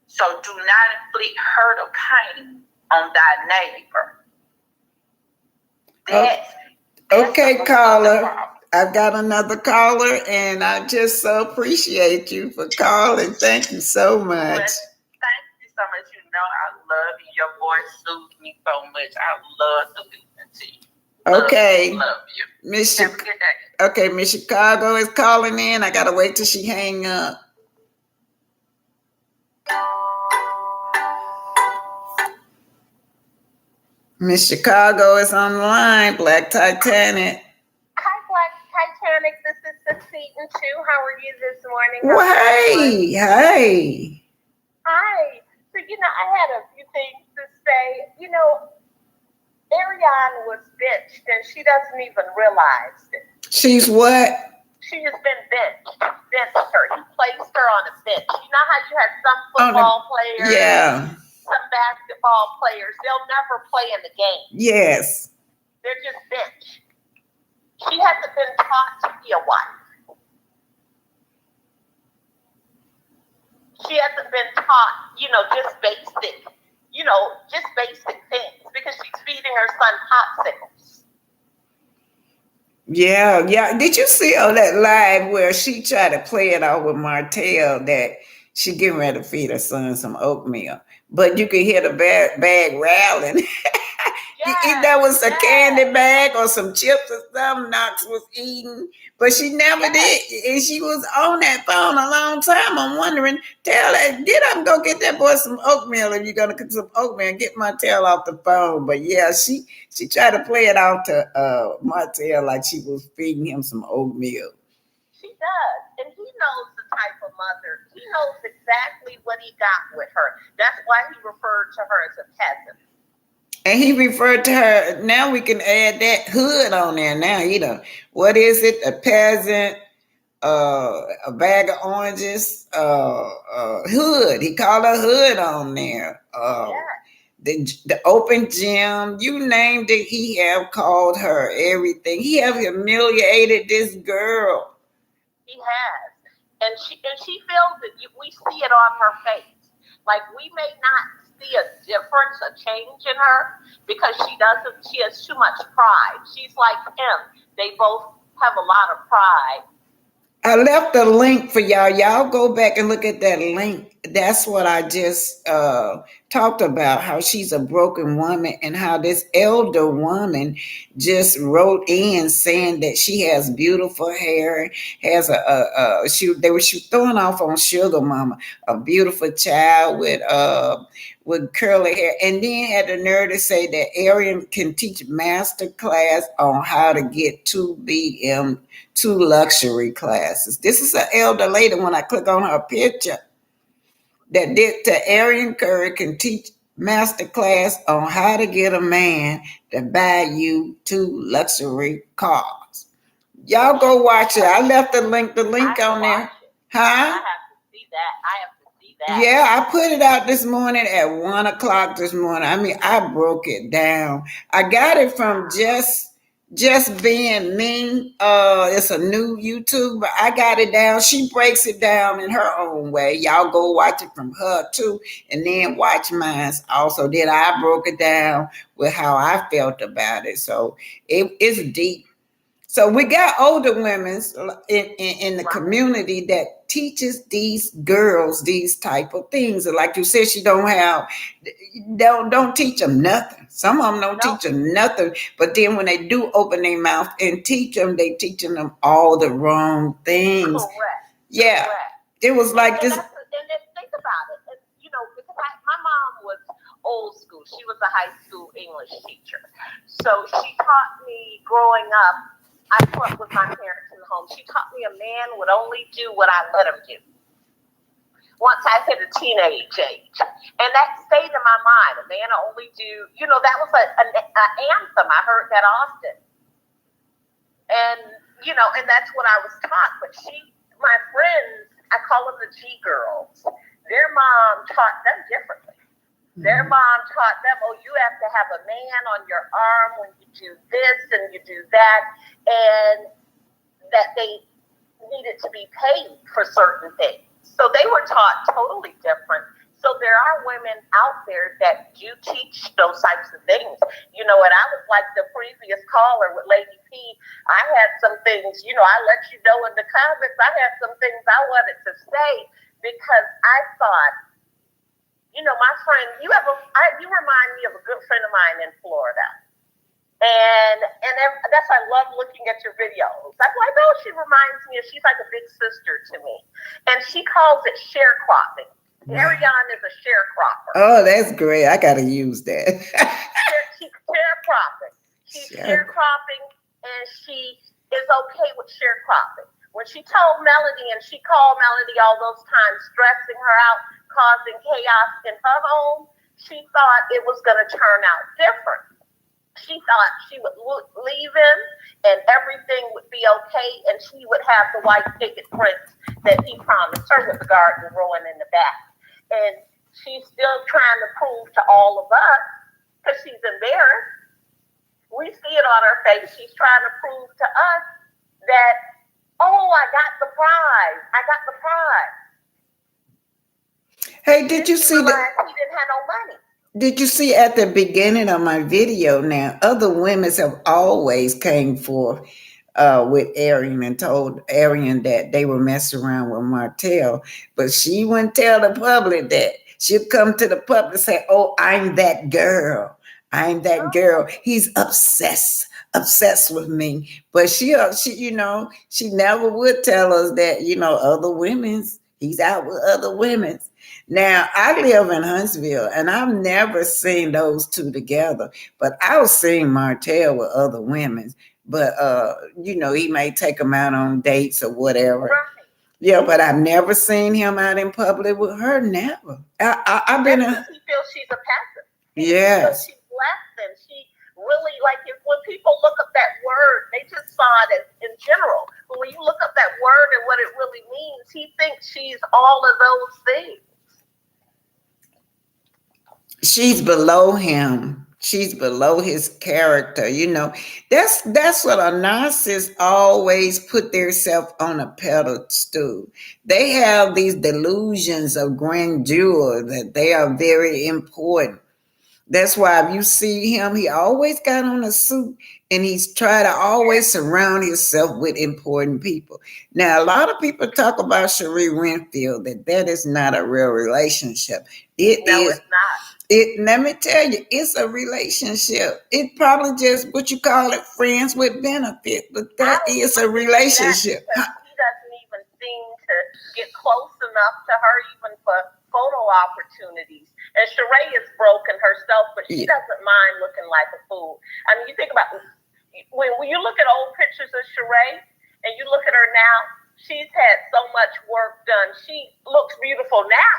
So do not inflict hurt or pain on thy neighbor. That's okay, caller. I've got another caller, and I just so appreciate you for calling. Thank you so much. Well, thank you so much. I love you. Your voice soothes me so much. I love to listen to you. Okay. Love you. Have a good day. Okay, Miss Chicago is calling in. I gotta wait till she hang up. Miss Chicago is on the line. Black Titanic. Hi, Black Titanic. This is the Seaton 2. How are you this morning? Well, hey. Hi. So, I had a few things to say. Ariane was benched, and she doesn't even realize it. She's what? She has been benched. Benched her. He placed her on a bench. You know how you have some football players? Yeah. Some basketball players, they'll never play in the game. Yes. They're just benched. She hasn't been taught to be a wife. She hasn't been taught, just basic things because she's feeding her son popsicles. Yeah. Did you see on that live where she tried to play it out with Martell that she getting ready to feed her son some oatmeal? But you could hear the bag rattling. That was a candy bag or some chips or something Knox was eating. But she never did. And she was on that phone a long time. I'm wondering, tell her, get up and go get that boy some oatmeal if you're going to cook some oatmeal and get Martell off the phone. But yeah, she tried to play it out to Martell like she was feeding him some oatmeal. She does. And he knows the type of mother. He knows exactly what he got with her. That's why he referred to her as a peasant. And he referred to her, now we can add that hood on there now, what is it? A peasant, a bag of oranges, hood. He called her hood on there. The open gym, you named it, he have called her everything. He have humiliated this girl. He has. And she feels it. We see it on her face. Like, we may not see a difference, a change in her, because she has too much pride. She's like him. They both have a lot of pride. I left a link for y'all. Y'all go back and look at that link. That's what I just talked about, how she's a broken woman and how this elder woman just wrote in saying that she has beautiful hair, has they were throwing off on Sugar Mama, a beautiful child with curly hair, and then had the nerve to say that Arian can teach master class on how to get 2 luxury classes. This is an elder lady when I click on her picture that did to Arian Curry can teach master class on how to get a man to buy you 2 luxury cars. Y'all go watch it. I left the link on there. Huh? I have to see that. Yeah, I put it out this morning at 1:00 this morning. I mean, I broke it down. I got it from Just Being Me. It's a new YouTube, but I got it down. She breaks it down in her own way. Y'all go watch it from her too, and then watch mine also. Then I broke it down with how I felt about it. So it's deep. So we got older women in the community that teaches these girls these type of things. And like you said, she don't teach them nothing. Some of them don't teach them nothing. But then when they do open their mouth and teach them, they teaching them all the wrong things. Correct. Yeah, Correct. It was like and this. And think about it. And, because my mom was old school. She was a high school English teacher. So she taught me growing up. I grew up with my parents in the home. She taught me a man would only do what I let him do. Once I hit a teenage age. And that stayed in my mind. A man only do, that was an anthem. I heard that often. And, and that's what I was taught. But my friends, I call them the G girls. Their mom taught them differently. Their mom taught them, you have to have a man on your arm when you do this and you do that, and that they needed to be paid for certain things. So they were taught totally different. So there are women out there that do teach those types of things. And I was like the previous caller with Lady P. I had some things, I let you know in the comments, I had some things I wanted to say because I thought, my friend, you remind me of a good friend of mine in Florida. And that's why I love looking at your videos. I'm like, she reminds me she's like a big sister to me. And she calls it sharecropping. Ariane is a sharecropper. Oh, that's great. I got to use that. She's sharecropping. She's sharecropping, and she is okay with sharecropping. When she told Melody, and she called Melody all those times, stressing her out, causing chaos in her home, she thought it was going to turn out different. She thought she would leave him and everything would be okay, and she would have the white picket prints that he promised her with the garden ruin in the back. And she's still trying to prove to all of us, because she's embarrassed. We see it on her face. She's trying to prove to us that, I got the prize. I got the prize. Hey, did you see that? He didn't have no money. Did you see at the beginning of my video now, other women have always came forth with Arian and told Arian that they were messing around with Martell, but she wouldn't tell the public that. She'd come to the public and say, I'm that girl. I'm that girl. He's obsessed with me. But she never would tell us that, other women's, he's out with other women's. Now, I live in Huntsville, and I've never seen those two together, but I've seen Martell with other women. But, he may take them out on dates or whatever. Right. Yeah, but I've never seen him out in public with her, never. I've been... He feels she's a passive. Yes. He feels she's less than. She really, when people look up that word, they just saw it in general. But when you look up that word and what it really means, he thinks she's all of those things. She's below him. She's below his character. That's what a narcissist always put themselves on a pedestal. They have these delusions of grandeur that they are very important. That's why if you see him, he always got on a suit, and he's trying to always surround himself with important people. Now, a lot of people talk about Cherie Winfield, that is not a real relationship. It's not. Let me tell you, it's a relationship. It probably just what you call it, friends with benefit, but that is a relationship. He doesn't even seem to get close enough to her, even for photo opportunities. And Sheree is broken herself, but she doesn't mind looking like a fool. I mean, you think about when you look at old pictures of Sheree and you look at her now, she's had so much work done. She looks beautiful now,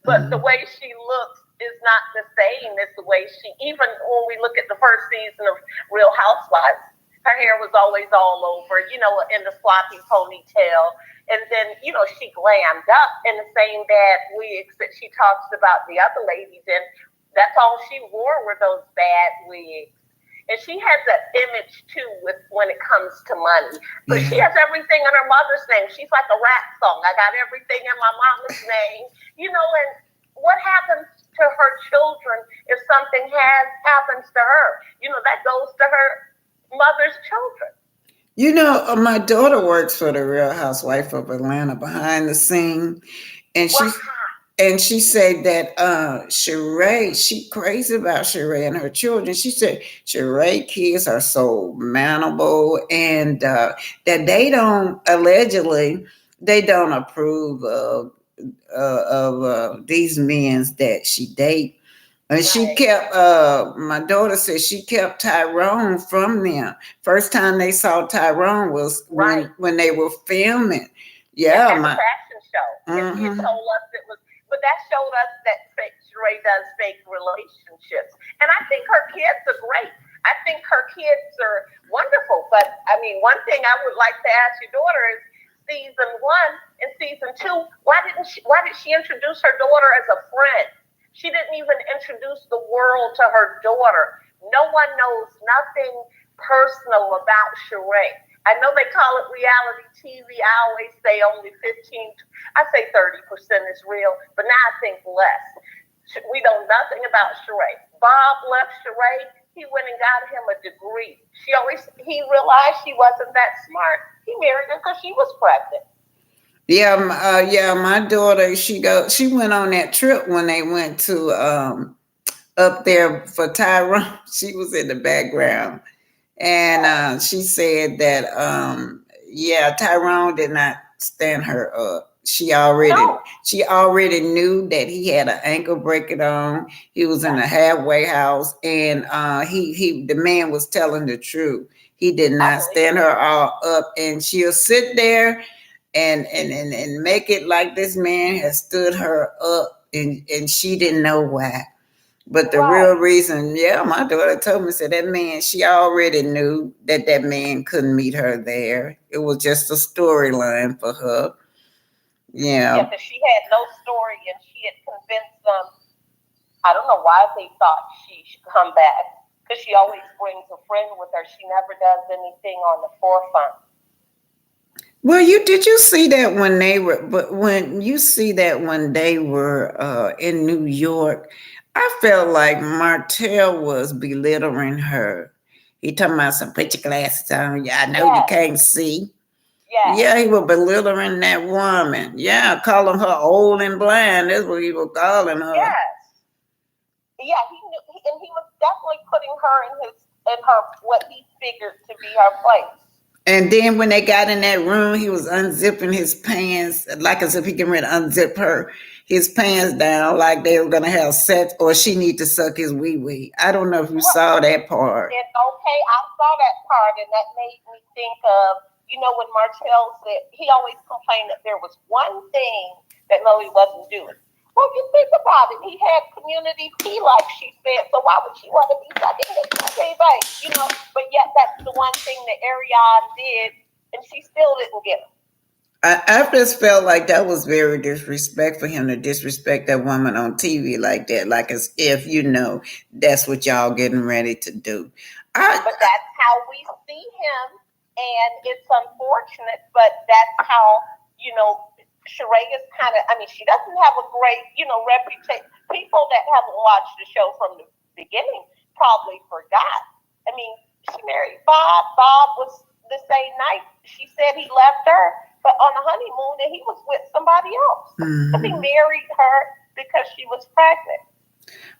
but the way she looks is not the same as the way even when we look at the first season of Real Housewives, her hair was always all over, in the sloppy ponytail. And then, she glammed up in the same bad wigs that she talks about the other ladies in. That's all she wore were those bad wigs. And she has that image too with when it comes to money. But she has everything in her mother's name. She's like a rap song. I got everything in my mama's name. You know, and what happens to her children if something happens to her? You know, that goes to her mother's children. You know, my daughter works for the Real Housewife of Atlanta behind the scene, and she said that Sheree, she crazy about Sheree and her children. She said Sheree kids are so manable, and that they don't allegedly they don't approve of these men that she date. And she kept my daughter said she kept Tyrone from them. First time they saw Tyrone was when they were filming. Yeah, at the fashion show. And she told us it was, but that showed us that Sheree does fake relationships. And I think her kids are great. I think her kids are wonderful. But I mean, one thing I would like to ask your daughter is season 1 and season 2, why did she introduce her daughter as a friend? She didn't even introduce the world to her daughter. No one knows nothing personal about Sheree. I know they call it reality TV. I always say only 30% is real, but now I think less. We know nothing about Sheree. Bob left Sheree. He went and got him a degree. He realized she wasn't that smart. He married her because she was pregnant. Yeah, my daughter, she went on that trip when they went to up there for Tyrone. She was in the background. And she said that Tyrone did not stand her up. She already knew that he had an ankle breaking on. He was in a halfway house, and the man was telling the truth. He did not stand her all up, and she'll sit there and make it like this man has stood her up, and she didn't know why. But the real reason, my daughter told me, said that man, she already knew that man couldn't meet her there. It was just a storyline for her. Yeah, because she had no story, and she had convinced them. I don't know why they thought she should come back, because she always brings a friend with her. She never does anything on the forefront. Well, did you see that when they were in New York? I felt like Martell was belittling her. He talking about some put your glasses on. Yeah, I know you can't see. Yeah, he was belittling that woman. Yeah, calling her old and blind. That's what he was calling her. Yes. Yeah, he knew, and he was definitely putting her in her what he figured to be her place. And then when they got in that room, he was unzipping his pants, like as if he can really unzip his pants down, like they were gonna have sex, or she need to suck his wee-wee. I don't know if you saw that part. And okay, I saw that part, and that made me think of, when Martell said he always complained that there was one thing that Melody wasn't doing. Well, you think about it, he had community P, like she said, so why would she want to be sucking his baby? But yet that's the one thing that Ariane did, and she still didn't get him. I just felt like that was very disrespectful for him to disrespect that woman on TV like that, like as if, that's what y'all getting ready to do. But that's how we see him, and it's unfortunate, but that's how, Sheree is kind of, she doesn't have a great, reputation. People that haven't watched the show from the beginning probably forgot. She married Bob. Bob was the same night. She said he left her, but on a honeymoon, and he was with somebody else. Mm-hmm. He married her because she was pregnant.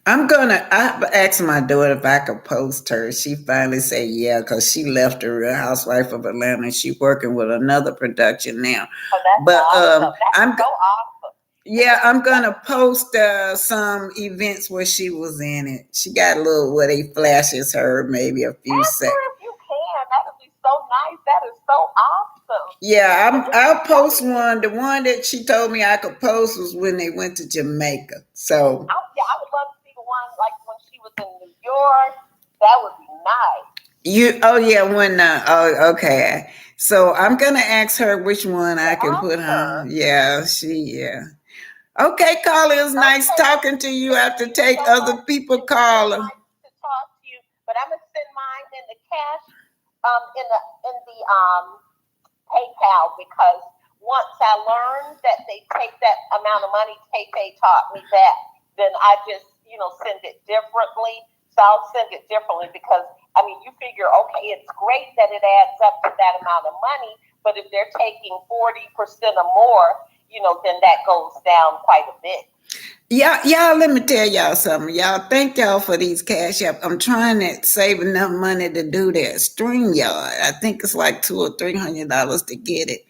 I asked my daughter if I could post her. She finally said yeah, because she left the Real Housewife of Atlanta and she's working with another production now. Oh, that's awesome. That's so awesome. Yeah, I'm gonna post some events where she was in it. She got a little where they flashes her maybe a few seconds. If you can, that would be so nice. That is so awesome. Yeah, I'll post one. The one that she told me I could post was when they went to Jamaica. So I would love to see the one like when she was in New York. That would be nice. Okay. So I'm gonna ask her which one I can put on. Yeah. Okay, Carla, it was nice talking to you. I have to take other people calling. Nice to talk to you, but I'm gonna send mine in the cash, in the PayPal, because once I learned that they take that amount of money, Tay taught me that, then I just, send it differently. So I'll send it differently because, you figure, okay, it's great that it adds up to that amount of money, but if they're taking 40% or more, then that goes down quite a bit. Y'all, let me tell y'all something. Y'all, thank y'all for these cash app. I'm trying to save enough money to do that StreamYard. I think it's like $200 or $300 to get it.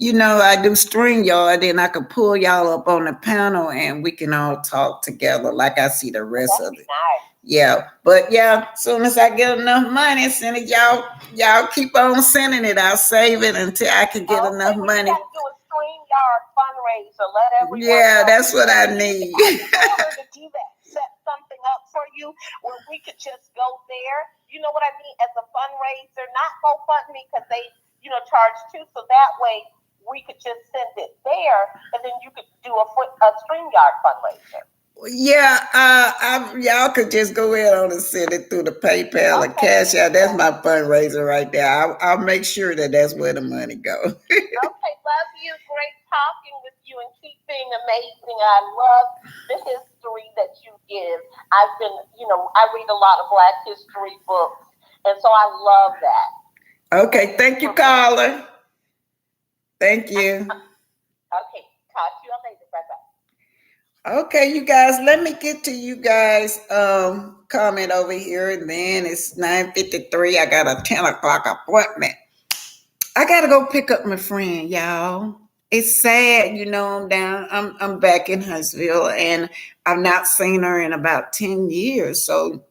I do StreamYard, then I can pull y'all up on the panel and we can all talk together like I see the rest That'd of it. be nice. Yeah, but yeah, as soon as I get enough money, send it. Y'all keep on sending it. I'll save it until I can get enough money. You gotta do a StreamYard fundraiser. Let everyone Yeah, know. that's what I need. I told her to do that. Set something up for you where we could just go there. You know what I mean? As a fundraiser, not GoFundMe because they, charge too. So that way we could just send it there, and then you could do a StreamYard fundraiser. Yeah, y'all could just go ahead on and send it through the PayPal or Cash App. That's my fundraiser right there. I'll make sure that's where the money goes. Okay, love you. Great talking with you, and keep being amazing. I love the history that you give. I've been, I read a lot of Black history books, and so I love that. Okay, thank you, caller. Thank you. Okay, talk to you later. Bye-bye. Okay, you guys, let me get to you guys comment over here. And then it's 9:53. I got a 10 o'clock appointment. I gotta go pick up my friend, y'all. It's sad, I'm back in Huntsville and I've not seen her in about 10 years. So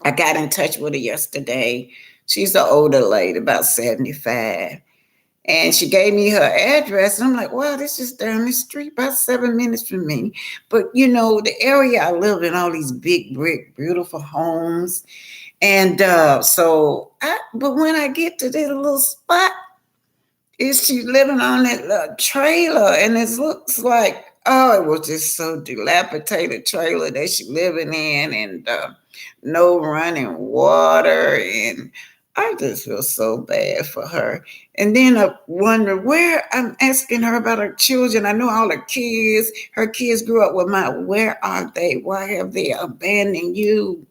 I got in touch with her yesterday. She's an older lady, about 75. And she gave me her address. And I'm like, well, this is down the street, about 7 minutes from me. But, the area I live in, all these big brick, beautiful homes. And but when I get to this little spot, she's living on that trailer. And it looks like, it was just so dilapidated trailer that she living in. And no running water. And I just feel so bad for her. And then I wonder where I'm asking her about her children. I know all her kids grew up with mine. Where are they? Why have they abandoned you?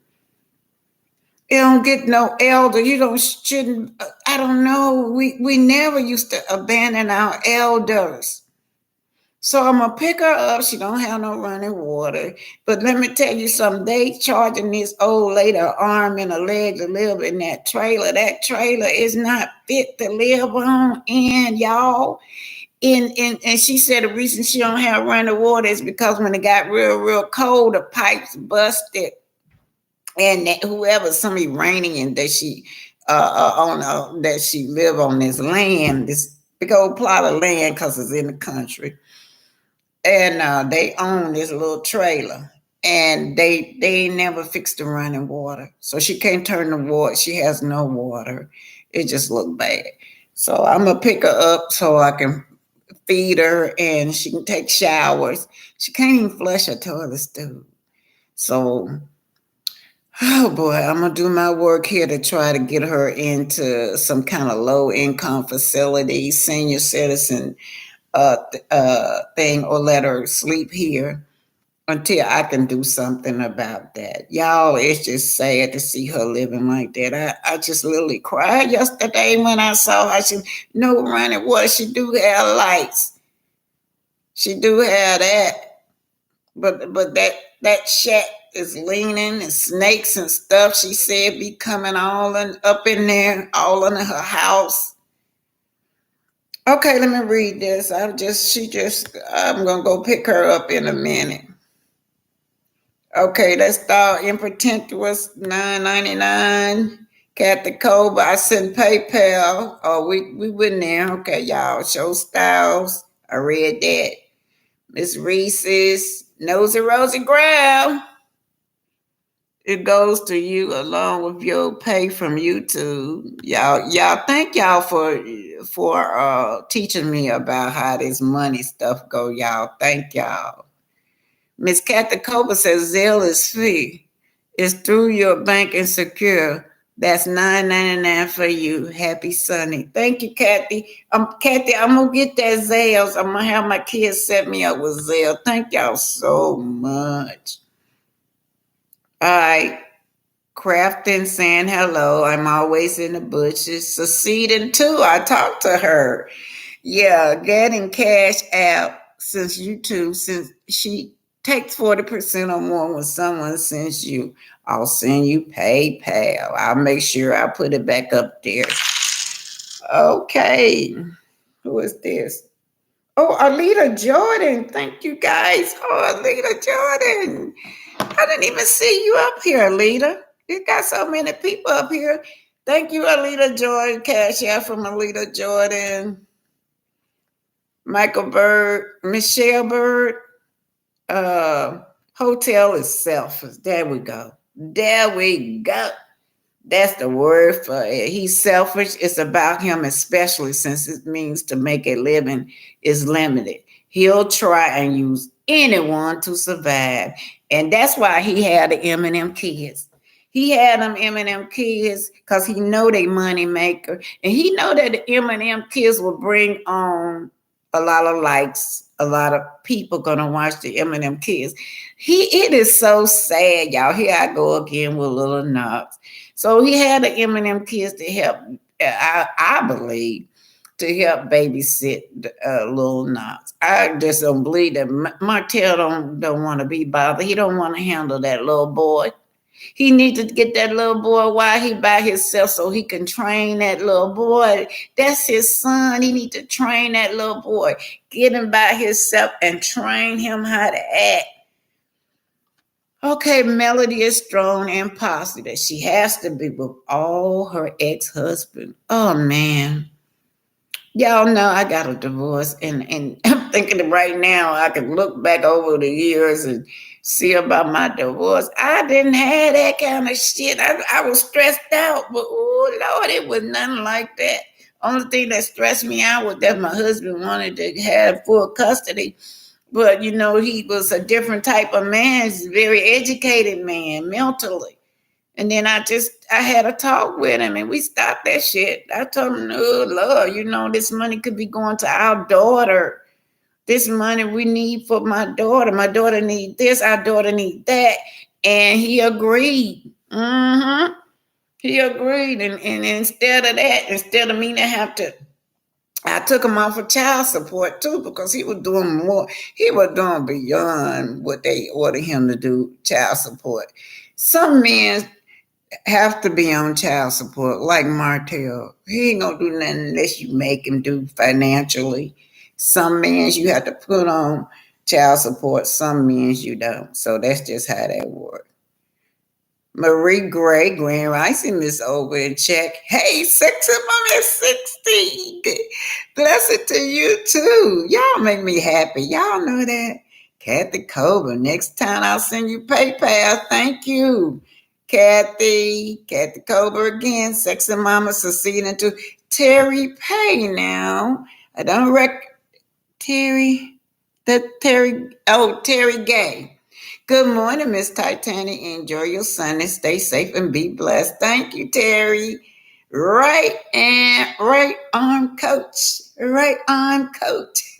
You don't get no elder. Shouldn't. I don't know. We never used to abandon our elders. So I'm gonna pick her up. She don't have no running water. But let me tell you something. They charging this old lady an arm and a leg to live in that trailer. That trailer is not fit to live on in, y'all. And she said the reason she don't have running water is because when it got real, real cold, the pipes busted. And some Iranian that she that she live on this land, this big old plot of land, because it's in the country. And they own this little trailer, and they never fixed the running water, so she can't turn the water. She has no water. It just looked bad. So I'm gonna pick her up so I can feed her and she can take showers. She can't even flush her toilet, dude. So, oh boy, I'm gonna do my work here to try to get her into some kind of low income facility, senior citizen thing, or let her sleep here until I can do something about that. Y'all, it's just sad to see her living like that. I just literally cried yesterday when I saw her. She no running water. She do have lights. She do have that. But that shack is leaning and snakes and stuff. She said be coming up in there, all in her house. Okay, let me read this. I'm gonna go pick her up in a minute. Okay, let's start. Impotent was $9.99. Kathy Cobra, I sent PayPal. Oh, we went there. Okay, y'all. Show Styles. I read that. Miss Reese's Nosy Rosie Graham. It goes to you along with your pay from YouTube. Y'all, thank y'all for teaching me about how this money stuff go, y'all. Thank y'all. Miss Kathy Cobra says Zelle is free. It's through your bank and secure. That's $9.99 for you. Happy Sunday. Thank you, Kathy. Kathy, I'm gonna get that Zales. I'm gonna have my kids set me up with Zelle. Thank y'all so much. All right. Crafton saying hello. I'm always in the bushes. Succeeding too. I talked to her. Yeah, getting cash out since YouTube, since she takes 40% or more when someone sends you. I'll send you PayPal. I'll make sure I put it back up there. Okay. Who is this? Oh, Alita Jordan. Thank you guys. Oh, Alita Jordan. I didn't even see you up here, Alita. You got so many people up here. Thank you, Alita Jordan. Cash out from Alita Jordan. Michael Bird, Michelle Bird. Hotel is selfish. There we go. There we go. That's the word for it. He's selfish. It's about him, especially since it means to make a living is limited. He'll try and use anyone to survive. And that's why he had the M&M kids. He had them M&M kids because he know they money maker. And he know that the M&M kids will bring on a lot of likes. A lot of people gonna watch the M&M kids. It is so sad, y'all. Here I go again with Little Knox. So he had the M&M kids to help, I believe, to help babysit Lil Knox. I just don't believe that Martell don't want to be bothered. He don't want to handle that little boy. He needs to get that little boy while he by himself so he can train that little boy. That's his son. He needs to train that little boy. Get him by himself and train him how to act. Okay, Melody is strong and positive. She has to be with all her ex-husband. Oh, man. Y'all know I got a divorce, and I'm thinking that right now I can look back over the years and see about my divorce. I didn't have that kind of shit. I was stressed out, but oh, Lord, it was nothing like that. Only thing that stressed me out was that my husband wanted to have full custody. But, you know, he was a different type of man. He's a very educated man mentally. And then I had a talk with him and we stopped that shit. I told him, oh, Lord, you know, this money could be going to our daughter. This money we need for my daughter. My daughter needs this. Our daughter needs that. And he agreed. He agreed. And instead of that, instead of me to have to, I took him off of child support too because he was doing more. He was doing beyond what they ordered him to do, child support. Some men have to be on child support, like Martell. He ain't gonna do nothing unless you make him do financially. Some men you have to put on child support, some men you don't. So that's just how that works. Marie Gray, Grand Rising, Miss Over and check. Hey, sexy mom at 60. Blessed to you too. Y'all make me happy. Y'all know that. Kathy Cobra, next time I'll send you PayPal. Thank you. Kathy Cobra again. Sexy mama succeeding to Terry Pay now. I don't Terry Gay. Good morning, Miss Titanic. Enjoy your Sunday. Stay safe and be blessed. Thank you, Terry. Right on, coach. Right on, coach.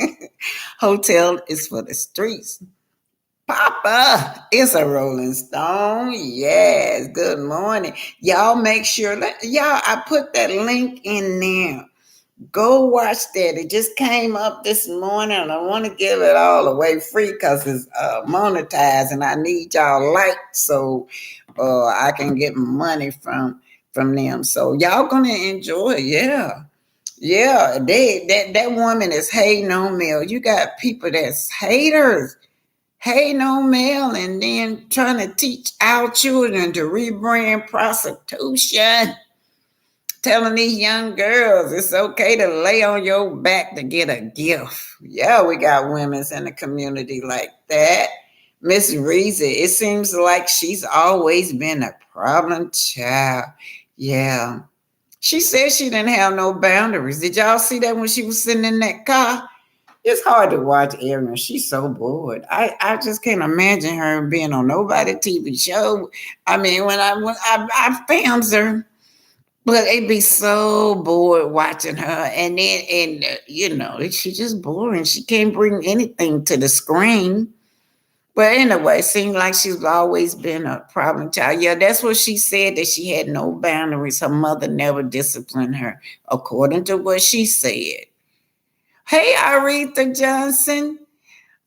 Hotel is for the streets. Papa is a Rolling Stone. Yes. Good morning. Y'all make sure. I put that link in there. Go watch that. It just came up this morning and I want to give it all away free because it's monetized and I need y'all likes so I can get money from them. So y'all gonna enjoy it. Yeah. That woman is hating on Mel. You got people that's haters, hating on Mel and then trying to teach our children to rebrand prostitution. Telling these young girls it's okay to lay on your back to get a gift. Yeah, we got women in the community like that. Miss Reese, it seems like she's always been a problem child. Yeah. She said she didn't have no boundaries. Did y'all see that when she was sitting in that car? It's hard to watch Erin. She's so bored. I just can't imagine her being on nobody TV show. I mean, when I filmed her, But it'd be so bored watching her, and then she's just boring. She can't bring anything to the screen. But anyway, it seemed like she's always been a problem child. Yeah, that's what she said, that she had no boundaries. Her mother never disciplined her, according to what she said. Hey, Aretha Johnson.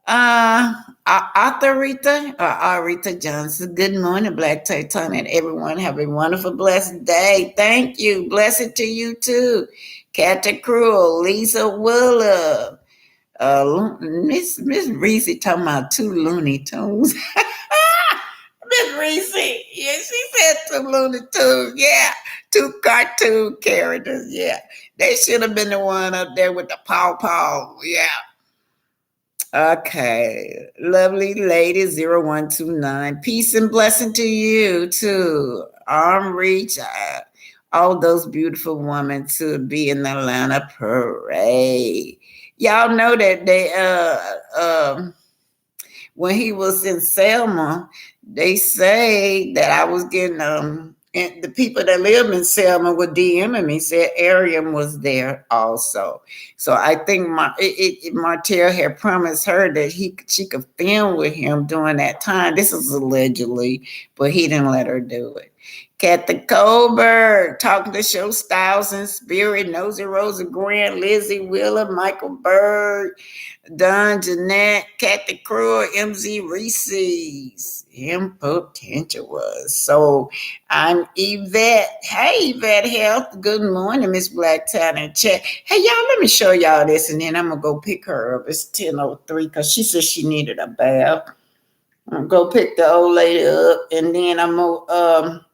Uh, Aretha Johnson. Good morning, Black Titan, and everyone. Have a wonderful, blessed day. Thank you. Blessed to you too. Katja Cruel, Lisa Willa, Miss Reese talking about two Looney Tunes. Miss Reese, yeah, she said two Looney Tunes. Yeah, two cartoon characters. Yeah, they should have been the one up there with the paw. Yeah. Okay, lovely lady 0129. Peace and blessing to you too. Arm reach, all those beautiful women to be in the Atlanta parade. Y'all know that they when he was in Selma, they say that I was getting and the people that live in Selma were DMing me, said Ariam was there also. So I think Martell had promised her that she could film with him during that time. This is allegedly, but he didn't let her do it. Kathy Colbert, talking to show Styles and Spirit, Nosy Rosa Grant, Lizzie Wheeler, Michael Bird, Don Jeanette, Kathy Cruel, MZ Reese's. Potential was. So I'm Yvette. Hey, Yvette Health. Good morning, Miss Black Town and Chat. Hey, y'all, let me show y'all this, and then I'm going to go pick her up. It's 10:03 because she said she needed a bath. I'm going to go pick the old lady up, and then I'm going to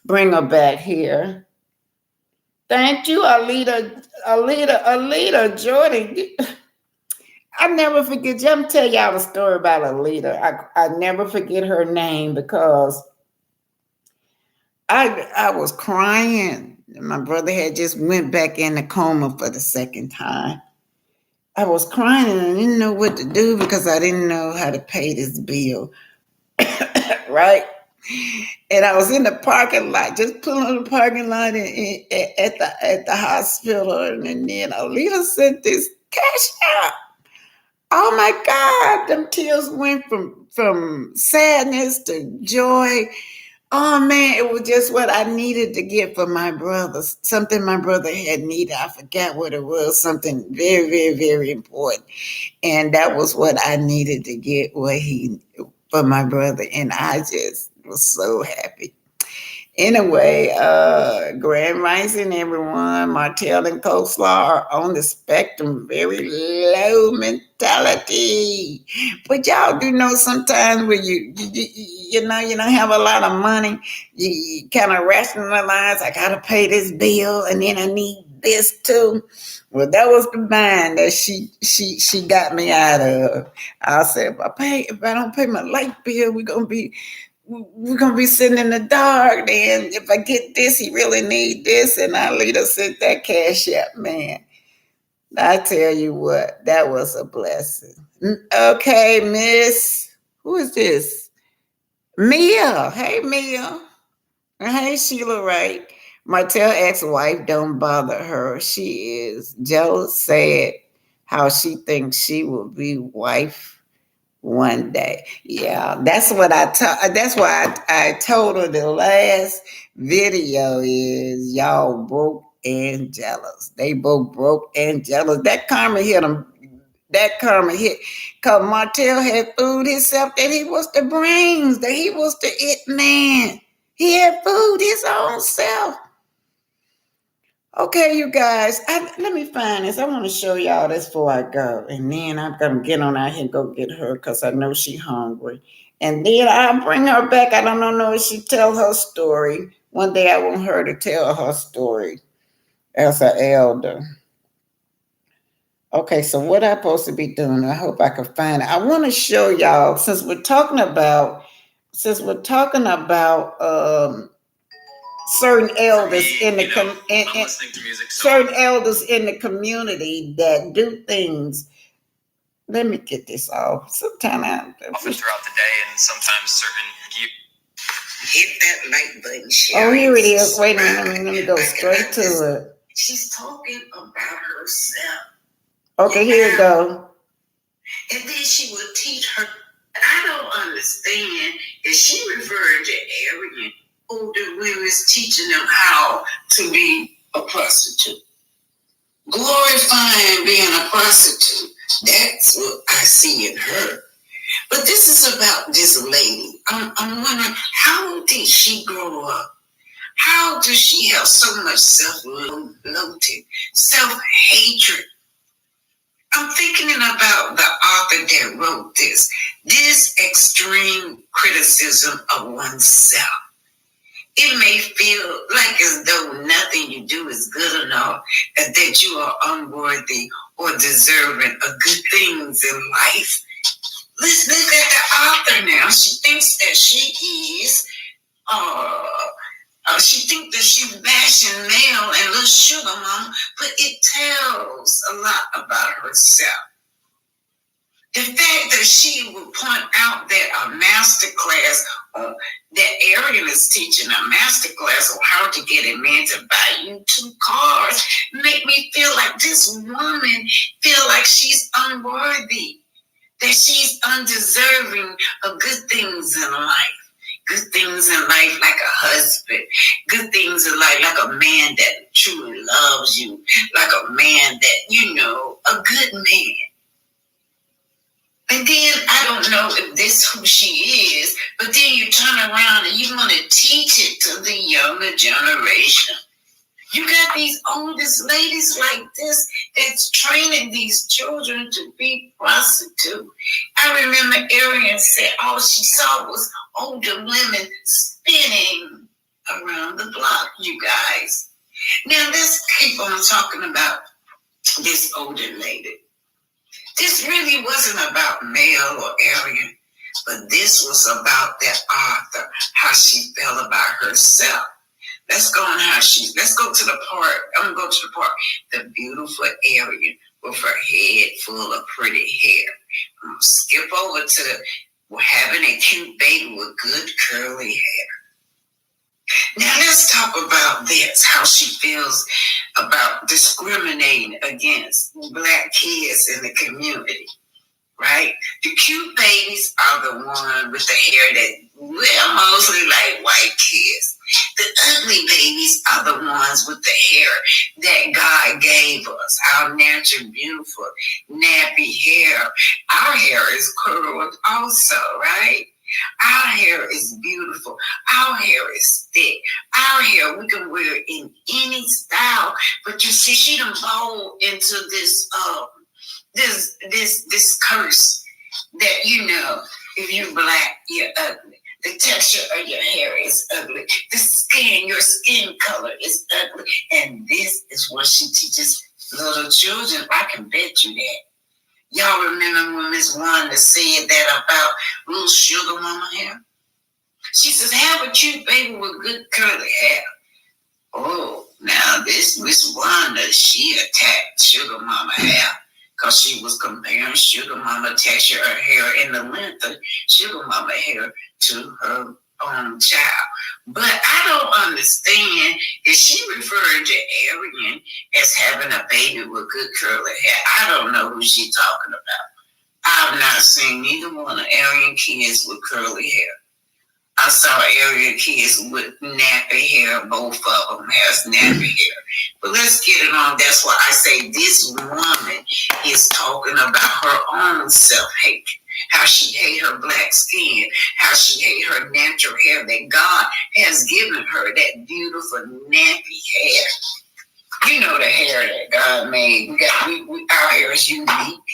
bring her back here. Thank you, Alita Jordan. I never forget. I'm tell y'all a story about Alita. I never forget her name because I was crying. My brother had just went back in the coma for the second time. I was crying and I didn't know what to do because I didn't know how to pay this bill. Right? And I was in the parking lot, just pulling in the parking lot at the hospital, and then Alita sent this cash out. Oh my God, them tears went from sadness to joy. Oh man, it was just what I needed to get for my brother. Something my brother had needed. I forgot what it was. Something very, very, very important. And that was what I needed to get for my brother. And I just was so happy. Anyway, Grand Rising, everyone. Martell and Coleslaw are on the spectrum, very low mentality. But y'all do know sometimes when you don't have a lot of money, you kind of rationalize, I gotta pay this bill, and then I need this too. Well, that was the mind that she got me out of. I said, if I don't pay my light bill, we're gonna be sitting in the dark. Then if I get this, he really need this, and I later sent that cash out. Man, I tell you what, that was a blessing. Okay, Miss, who is this? Mia. Hey, Mia. Hey, Sheila Wright. Martell ex-wife don't bother her. She is jealous, sad, how she thinks she will be wife one day. Yeah, that's what that's why I told her the last video is y'all broke and jealous. They both broke and jealous. That karma hit them. That karma hit. Because Martell had fooled himself that he was the brains, that he was the it man. He had fooled his own self. Okay, you guys, let me find this. I want to show y'all this before I go. And then I'm going to get on out here and go get her because I know she's hungry. And then I'll bring her back. I don't know if she tell her story. One day I want her to tell her story as an elder. Okay, so what I'm supposed to be doing, I hope I can find it. I want to show y'all, since we're talking about certain elders in the certain elders in the community that do things. Let me get this off. Sometimes often throughout the day, and sometimes certain hit that like button. Oh, here it is. Wait a minute. Let me go straight to it. She's talking about herself. Okay, here we go. And then she would teach her. I don't understand if she referred to arrogant older women's teaching them how to be a prostitute. Glorifying being a prostitute. That's what I see in her. But this is about this lady. I'm wondering, how did she grow up? How does she have so much self-loathing, self-hatred? I'm thinking about the author that wrote this extreme criticism of oneself. It may feel like as though nothing you do is good enough, and that you are unworthy or deserving of good things in life. Let's look at the author now. She thinks that she is, she thinks that she's bashing male and little sugar mama, but it tells a lot about herself. The fact that she would point out that a master class, that Arian is teaching a master class on how to get a man to buy you 2 cars, make me feel like this woman feel like she's unworthy, that she's undeserving of good things in life. Good things in life like a husband. Good things in life like a man that truly loves you. Like a man that, a good man. And then I don't know if this who she is, but then you turn around and you want to teach it to the younger generation. You got these oldest ladies like this that's training these children to be prostitutes. I remember Arian said all she saw was older women spinning around the block, you guys. Now let's keep on talking about this older lady. This really wasn't about male or Arian, but this was about that author, how she felt about herself. Let's go to the part. I'm going to go to the part. The beautiful Arian with her head full of pretty hair. I'm going to skip over to having a cute baby with good curly hair. Now let's talk about this, how she feels about discriminating against Black kids in the community, right? The cute babies are the one with the hair that we're mostly like white kids. The ugly babies are the ones with the hair that God gave us, our natural, beautiful, nappy hair. Our hair is curled also, right? Our hair is beautiful. Our hair is thick. Our hair, we can wear it in any style. But you see, she done fall into this curse that, if you're Black, you're ugly. The texture of your hair is ugly. Your skin color is ugly. And this is what she teaches little children. I can bet you that. Y'all remember when Miss Wanda said that about little sugar mama hair? She says, have a cute baby with good curly hair. Oh, now this Miss Wanda, she attacked sugar mama hair because she was comparing sugar mama texture of hair and the length of sugar mama hair to her own child. But I don't understand if she referred to Arian as having a baby with good curly hair. I don't know who she's talking about. I've not seen neither one of Arian kids with curly hair. I saw Arian kids with nappy hair. Both of them has nappy hair. But let's get it on. That's why I say this woman is talking about her own self-hatred. How she hate her Black skin. How she hate her natural hair that God has given her, that beautiful nappy hair. You know the hair that God made. Our hair is unique.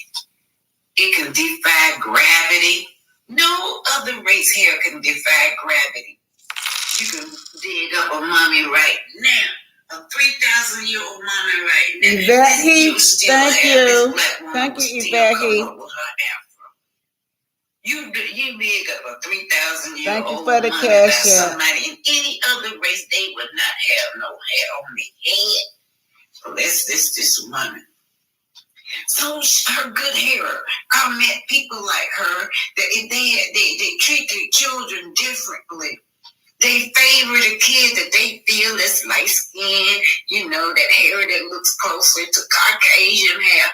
It can defy gravity. No other race hair can defy gravity. You can dig up a mommy right now, a 3,000-year-old mommy right now. Yvette, thank you. Thank you, Yvette. You dig up a 3,000-year-old thank you for the mommy cash by somebody in any other race, they would not have no hair on their head. So that's this woman. So her good hair. I met people like her that they treat their children differently. They favor the kid that they feel is light skin, that hair that looks closer to Caucasian hair.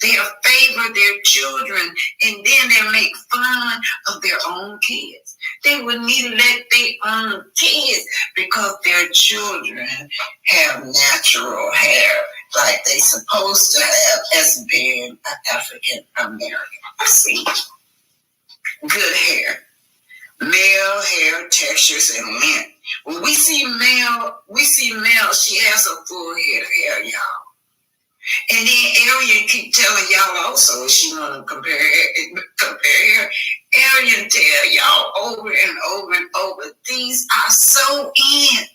They'll favor their children, and then they make fun of their own kids. They would neglect their own kids because their children have natural hair like they supposed to have as being an African American. I see good hair. Male hair textures and length. When we see male, she has a full head of hair, y'all. And then Arian keep telling y'all also she want to compare hair. Arian tell y'all over and over and over, these are so in.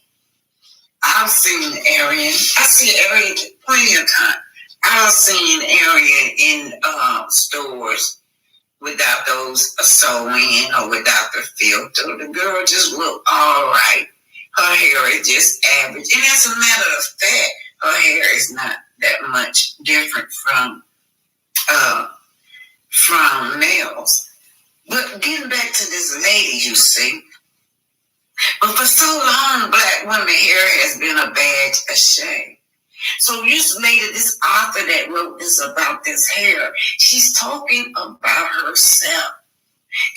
I've seen Arian. I see Arian plenty of time. I've seen Arian in stores without those sewing or without the filter. The girl just look all right. Her hair is just average. And as a matter of fact, her hair is not that much different from males. But getting back to this lady, you see. But for so long, Black women hair has been a badge of shame. So this lady, this author that wrote this about this hair, she's talking about herself.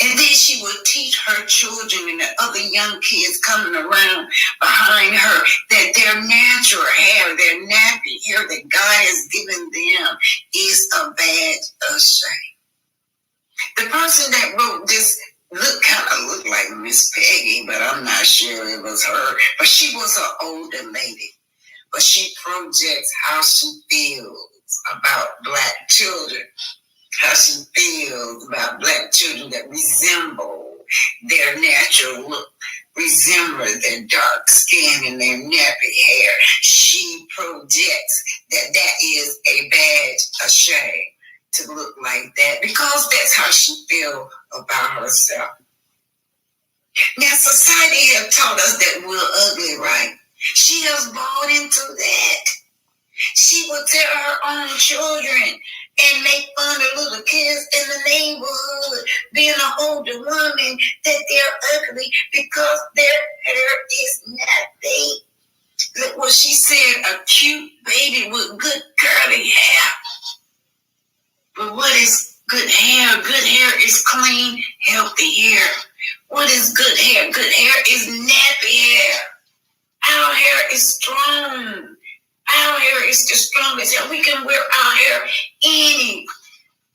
And then she would teach her children and the other young kids coming around behind her that their natural hair, their nappy hair that God has given them is a badge of shame. The person that wrote this kind of looked like Miss Peggy, but I'm not sure it was her. But she was an older lady. But she projects how she feels about Black children, how she feels about Black children that resemble their natural look, resemble their dark skin and their nappy hair. She projects that is a badge of shame to look like that because that's how she feels about herself. Now, society has taught us that we're ugly, right? She has bought into that. She would tell her own children and make fun of little kids in the neighborhood, being an older woman, that they're ugly because their hair is nappy. Look what she said, a cute baby with good curly hair. But what is good hair? Good hair is clean, healthy hair. What is good hair? Good hair is nappy hair. Our hair is strong. Our hair is the strongest hair. We can wear our hair we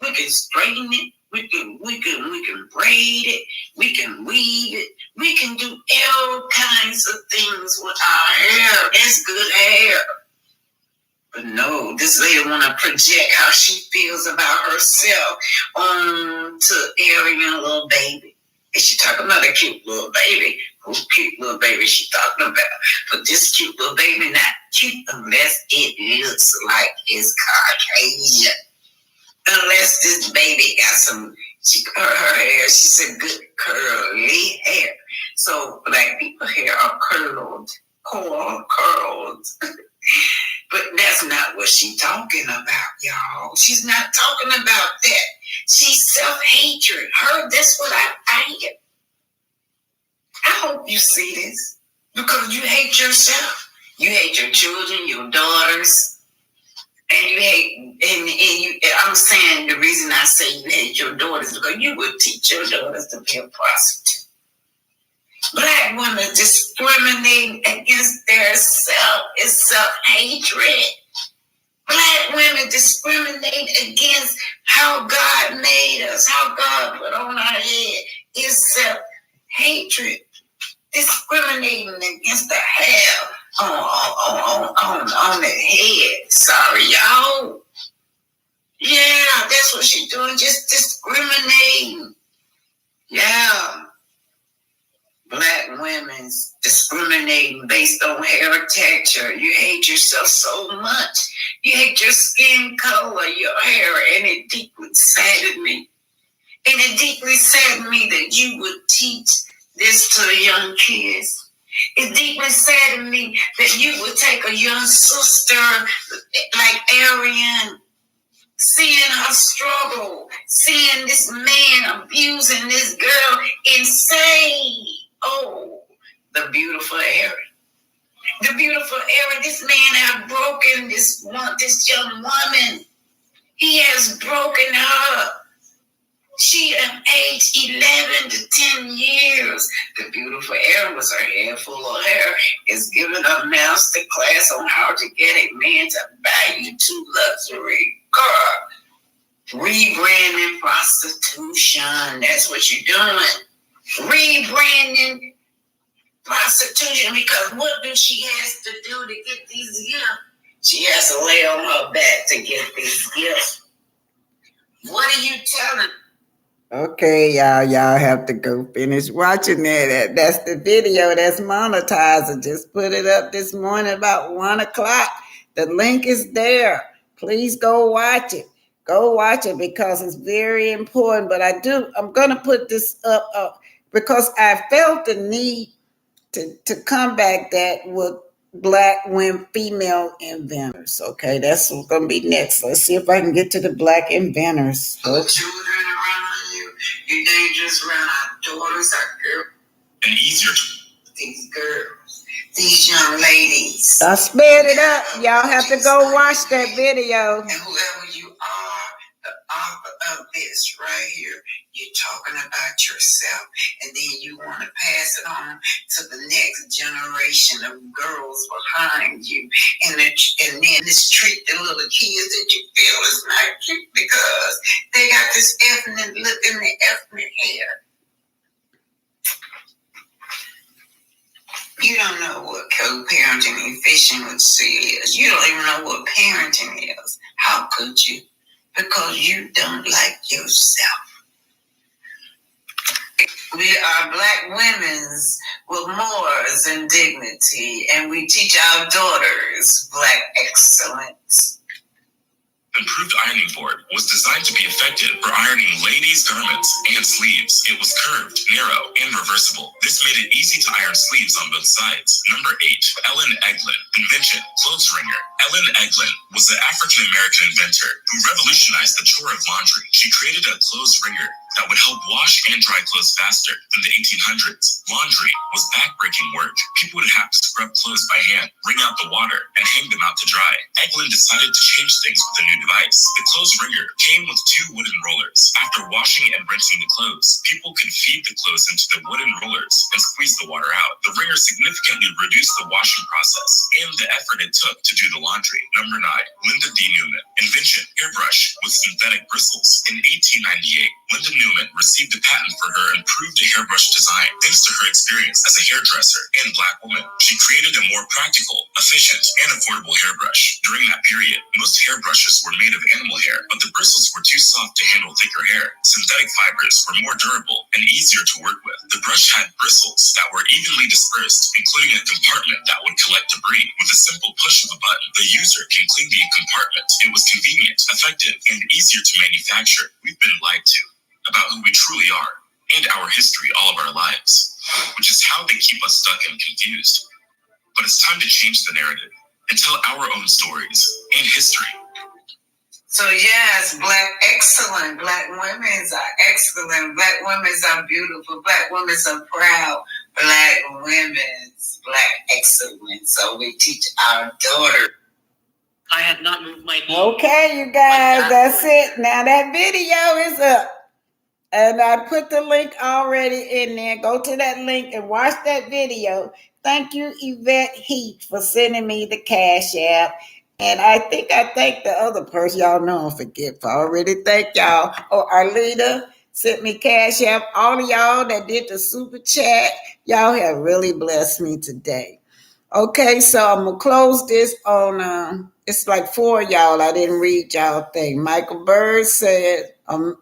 can straighten it. We can braid it. We can weave it. We can do all kinds of things with our hair. That's good hair. But no, this lady want to project how she feels about herself onto Arian little baby. And she talking about a cute little baby. Who's cute little baby she talking about? But this cute little baby not cute unless it looks like it's Caucasian. Unless this baby got her hair, she said good curly hair. So Black people hair are curled. But that's not what she's talking about, y'all. She's not talking about that. She's self-hatred. That's what I get. I hope you see this because you hate yourself. You hate your children, your daughters, and you hate. I'm saying the reason I say you hate your daughters is because you would teach your daughters to be a prostitute. Black women discriminating against their self is self-hatred. Black women discriminate against how God made us, how God put on our head is self-hatred. Discriminating against the hair on the head. Sorry, y'all. Yeah, that's what she's doing, just discriminating. Yeah. Black women's discriminating based on hair texture. You hate yourself so much. You hate your skin color, your hair, and it deeply saddened me. And it deeply saddened me that you would teach this to the young kids. It deeply saddened me that you would take a young sister like Arian, seeing her struggle, seeing this man abusing this girl, and say, oh, the beautiful Eric. This man have broken this young woman. He has broken her. She aged 11 to 10 years. The beautiful Erin was her hair full of hair. Is giving a master class on how to get a man to buy you two luxury car. Rebranding prostitution. That's what you're doing. Rebranding prostitution, because what do she has to do to get these gifts? She has to lay on her back to get these gifts. What are you telling? Okay, y'all have to go finish watching that. That's the video that's monetized. I just put it up this morning about 1 o'clock. The link is there. Please go watch it. Go watch it because it's very important. But I'm going to put this up because I felt the need to combat that with Black women, female inventors. Okay, that's what's going to be next. Let's see if I can get to the Black inventors. The children around you, you're dangerous around our daughters, our girls. And easier to. These girls, these young ladies. I sped it up. Y'all have to go watch that video. And whoever you are, the author of this right here, you're talking about yourself, and then you want to pass it on to the next generation of girls behind you, and then mistreat the little kids that you feel is not cute because they got this ethnic look in the ethnic hair. You don't know what co-parenting efficiency is. You don't even know what parenting is. How could you? Because you don't like yourself. We are Black women with morals and dignity, and we teach our daughters Black excellence. Improved ironing board was designed to be effective for ironing ladies' garments and sleeves. It was curved, narrow, and reversible. This made it easy to iron sleeves on both sides. Number 8, Ellen Eglin. Invention, clothes wringer. Ellen Eglin was an African-American inventor who revolutionized the chore of laundry. She created a clothes wringer that would help wash and dry clothes faster. In the 1800s, laundry was backbreaking work. People would have to scrub clothes by hand, wring out the water, and hang them out to dry. Eglin decided to change things with a new device. The clothes wringer came with 2 wooden rollers. After washing and rinsing the clothes, people could feed the clothes into the wooden rollers and squeeze the water out. The wringer significantly reduced the washing process and the effort it took to do the laundry. Number 9, Linda D. Newman. Invention, hairbrush with synthetic bristles. In 1898, Linda Newman received a patent for her improved hairbrush design thanks to her experience as a hairdresser and Black woman. She created a more practical, efficient, and affordable hairbrush. During that period, most hairbrushes were made of animal hair, but the bristles were too soft to handle thicker hair. Synthetic fibers were more durable and easier to work with. The brush had bristles that were evenly dispersed, including a compartment that would collect debris. With a simple push of a button, the user can clean the compartment. It was convenient, effective, and easier to manufacture. We've been lied to about who we truly are and our history all of our lives, which is how they keep us stuck and confused. But it's time to change the narrative and tell our own stories and history. So yes, Black excellent. Black women are excellent. Black women are beautiful. Black women are proud. Black women, Black excellent. So we teach our daughters. I had not moved my knee. Okay, you guys, that's it. Now that video is up. And I put the link already in there. Go to that link and watch that video. Thank you, Yvette Heat, for sending me the Cash App. And I think I thanked the other person. Y'all know I forget. I already thank y'all. Oh, Arlita sent me Cash App. All of y'all that did the super chat, y'all have really blessed me today. Okay, so I'm going to close this on, it's like 4 of y'all. I didn't read y'all thing. Michael Bird said,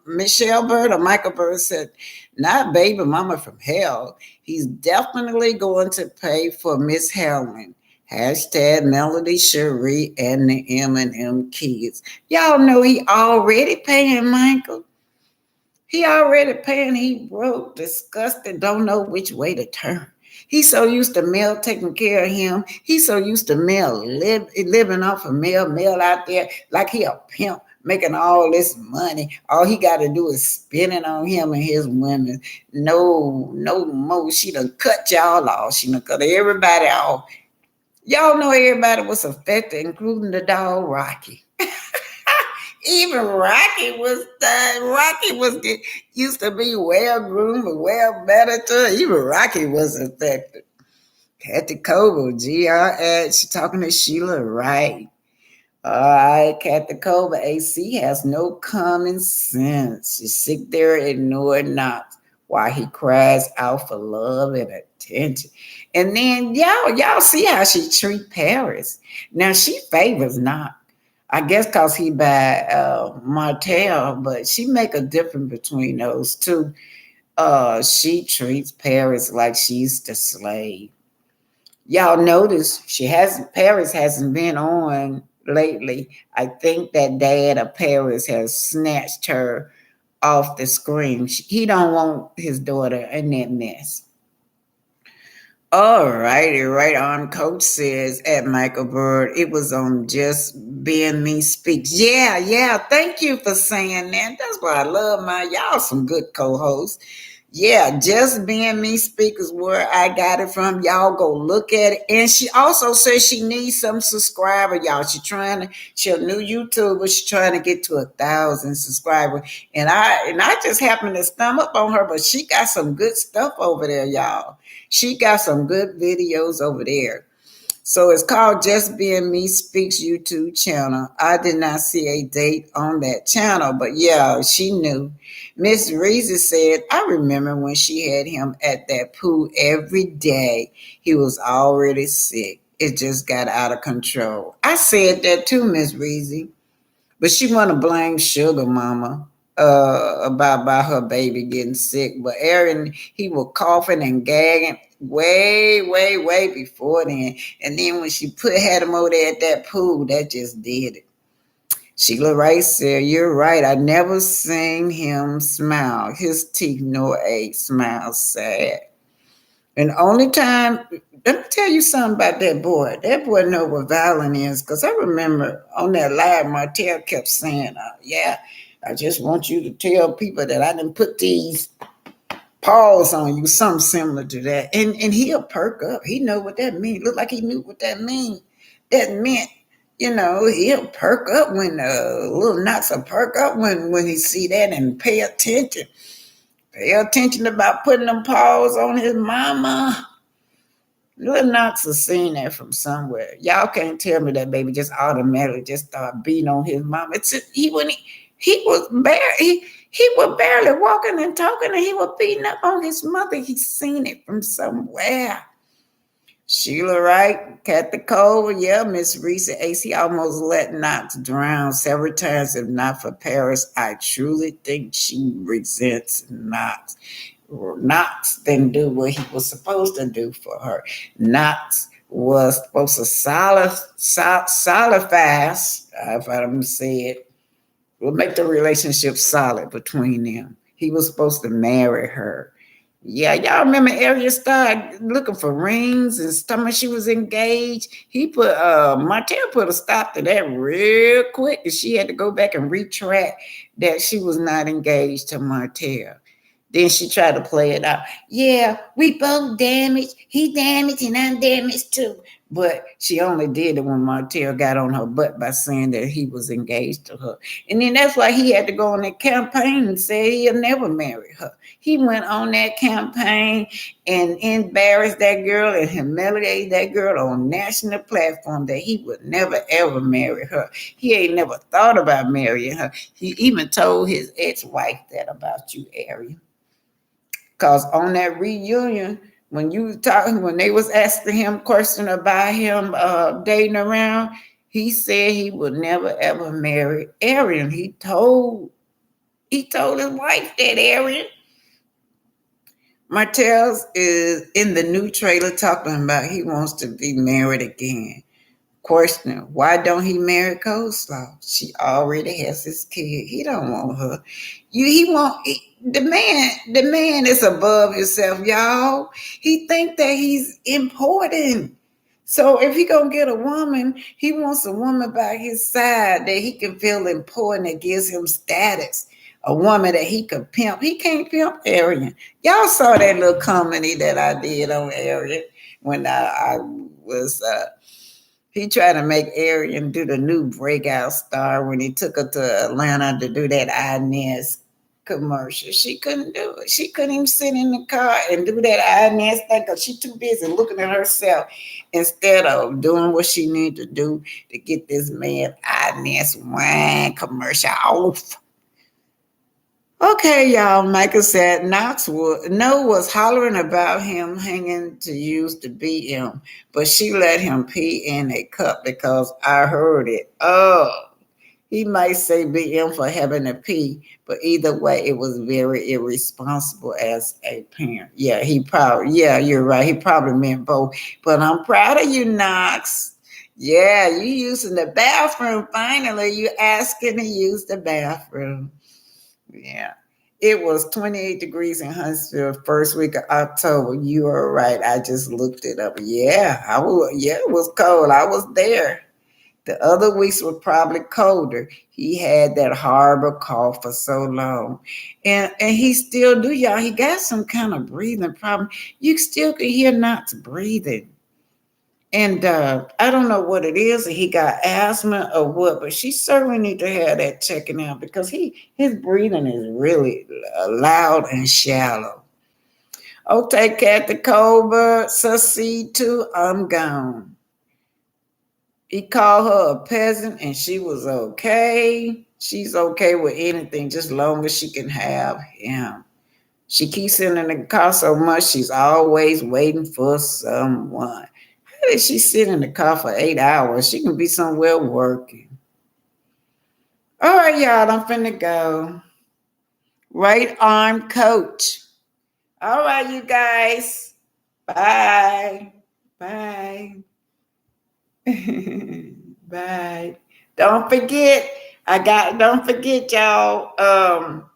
Michelle Bird or Michael Bird said, not baby mama from hell. He's definitely going to pay for Miss Helen. Hashtag Melody Cherie and the M&M kids. Y'all know he already paying, Michael. He already paying. He broke, disgusted, don't know which way to turn. He's so used to Mel taking care of him. He's so used to Mel living off of Mel out there like he a pimp, making all this money. All he got to do is spend it on him and his women. No more. She done cut y'all off. She done cut everybody off. Y'all know everybody was affected, including the dog Rocky. Even Rocky was used to be well groomed and well mannered. Even Rocky was affected. Kathy Coble, GR, she talking to Sheila Wright. All right, Kathy Coble, AC has no common sense. She sit there and ignore not while he cries out for love and attention. And then y'all see how she treat Paris. Now she favors not. I guess cause he by Martell, but she make a difference between those two. She treats Paris like she's the slave. Y'all notice Paris hasn't been on lately. I think that dad of Paris has snatched her off the screen. He don't want his daughter in that mess. All righty, right on. Coach says at Michael Bird, it was on Just Being Me Speaks. Yeah. Thank you for saying that. That's why I love y'all some good co-hosts. Yeah, Just Being Me Speak is where I got it from. Y'all go look at it. And she also says she needs some subscriber, y'all. She a new YouTuber. She's trying to get to 1,000 subscribers. And I just happened to stumble up on her, but she got some good stuff over there, y'all. She got some good videos over there. So it's called Just Being Me Speaks YouTube channel. I did not see a date on that channel, but yeah, she knew. Miss Reese said, I remember when she had him at that pool every day. He was already sick. It just got out of control. I said that too, Miss Reese. But she want to blame Sugar Mama about her baby getting sick. But Aaron, he was coughing and gagging way before then. And then when she had him over there at that pool, that just did it. Sheila Rice said, you're right. I never seen him smile. His teeth nor a smile sad. And the only time, let me tell you something about that boy. That boy know what violence is. Because I remember on that live, Martell kept saying, yeah, I just want you to tell people that I didn't put these paws on you, something similar to that. And he'll perk up. He know what that means. Look like he knew what that mean. That meant, he'll perk up when little knots will perk up when he see that and pay attention. Pay attention about putting them paws on his mama. Little Knox has seen that from somewhere. Y'all can't tell me that baby just automatically just start beating on his mama. He was barely walking and talking, and he was beating up on his mother. He's seen it from somewhere. Sheila Wright, Kathy Cole, yeah, Miss Reese, AC almost let Knox drown several times. If not for Paris, I truly think she resents Knox. Knox didn't do what he was supposed to do for her. Knox was supposed to solidify, if I'm say it, will make the relationship solid between them. He was supposed to marry her. Yeah, y'all remember Arya started looking for rings and stuff when she was engaged. Martell put a stop to that real quick, and she had to go back and retract that she was not engaged to Martell. Then she tried to play it out. Yeah, we both damaged. He damaged and I'm damaged too. But she only did it when Martell got on her butt by saying that he was engaged to her. And then that's why he had to go on that campaign and say he'll never marry her. He went on that campaign and embarrassed that girl and humiliated that girl on national platform that he would never ever marry her. He ain't never thought about marrying her. He even told his ex-wife that about you, Ariel. Because on that reunion, when they was asking him question about him dating around, he said he would never ever marry Arian. He told his wife that, Arian. Martell's is in the new trailer talking about he wants to be married again. Question, why don't he marry Coleslaw? She already has his kid. He don't want her. The man is above himself, y'all. He think that he's important. So if he gonna get a woman, he wants a woman by his side that he can feel important, that gives him status. a woman that he could pimp. He can't pimp Arian. Y'all saw that little comedy that I did on Arian when I was he tried to make Arian do the new breakout star when he took her to Atlanta to do that Inez commercial. She couldn't do it. She couldn't even sit in the car and do that Inez thing because she's too busy looking at herself instead of doing what she needed to do to get this man Inez wine commercial off. Okay, y'all. Michael said No was hollering about him hanging to use the BM, but she let him pee in a cup because I heard it. Oh, he might say BM for having a pee, but either way, it was very irresponsible as a parent. Yeah, you're right. He probably meant both. But I'm proud of you, Knox. Yeah, you using the bathroom. Finally, you asking to use the bathroom. Yeah. It was 28 degrees in Huntsville first week of October. You are right. I just looked it up. Yeah, it was cold. I was there. The other weeks were probably colder. He had that horrible cough for so long. And he still do, y'all. He got some kind of breathing problem. You still can hear Knox breathing. And I don't know what it is. He got asthma or what, but she certainly need to have that checking out because his breathing is really loud and shallow. Okay, Kathy Colbert, succeed too. I'm gone. He called her a peasant and she was okay. She's okay with anything, just long as she can have him. She keeps sitting in the car so much, she's always waiting for someone. How did she sit in the car for 8 hours? She can be somewhere working. All right, y'all, I'm finna go. Right arm coach. All right, you guys. Bye. Bye. Bye. Don't forget, y'all,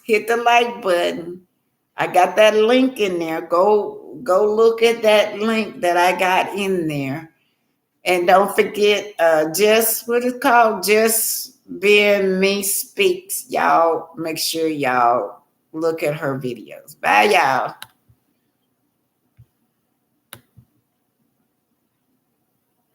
hit the like button. I got that link in there. Go look at that link that I got in there. And don't forget, what it's called, Just Being Me Speaks. Y'all make sure y'all look at her videos. Bye, y'all.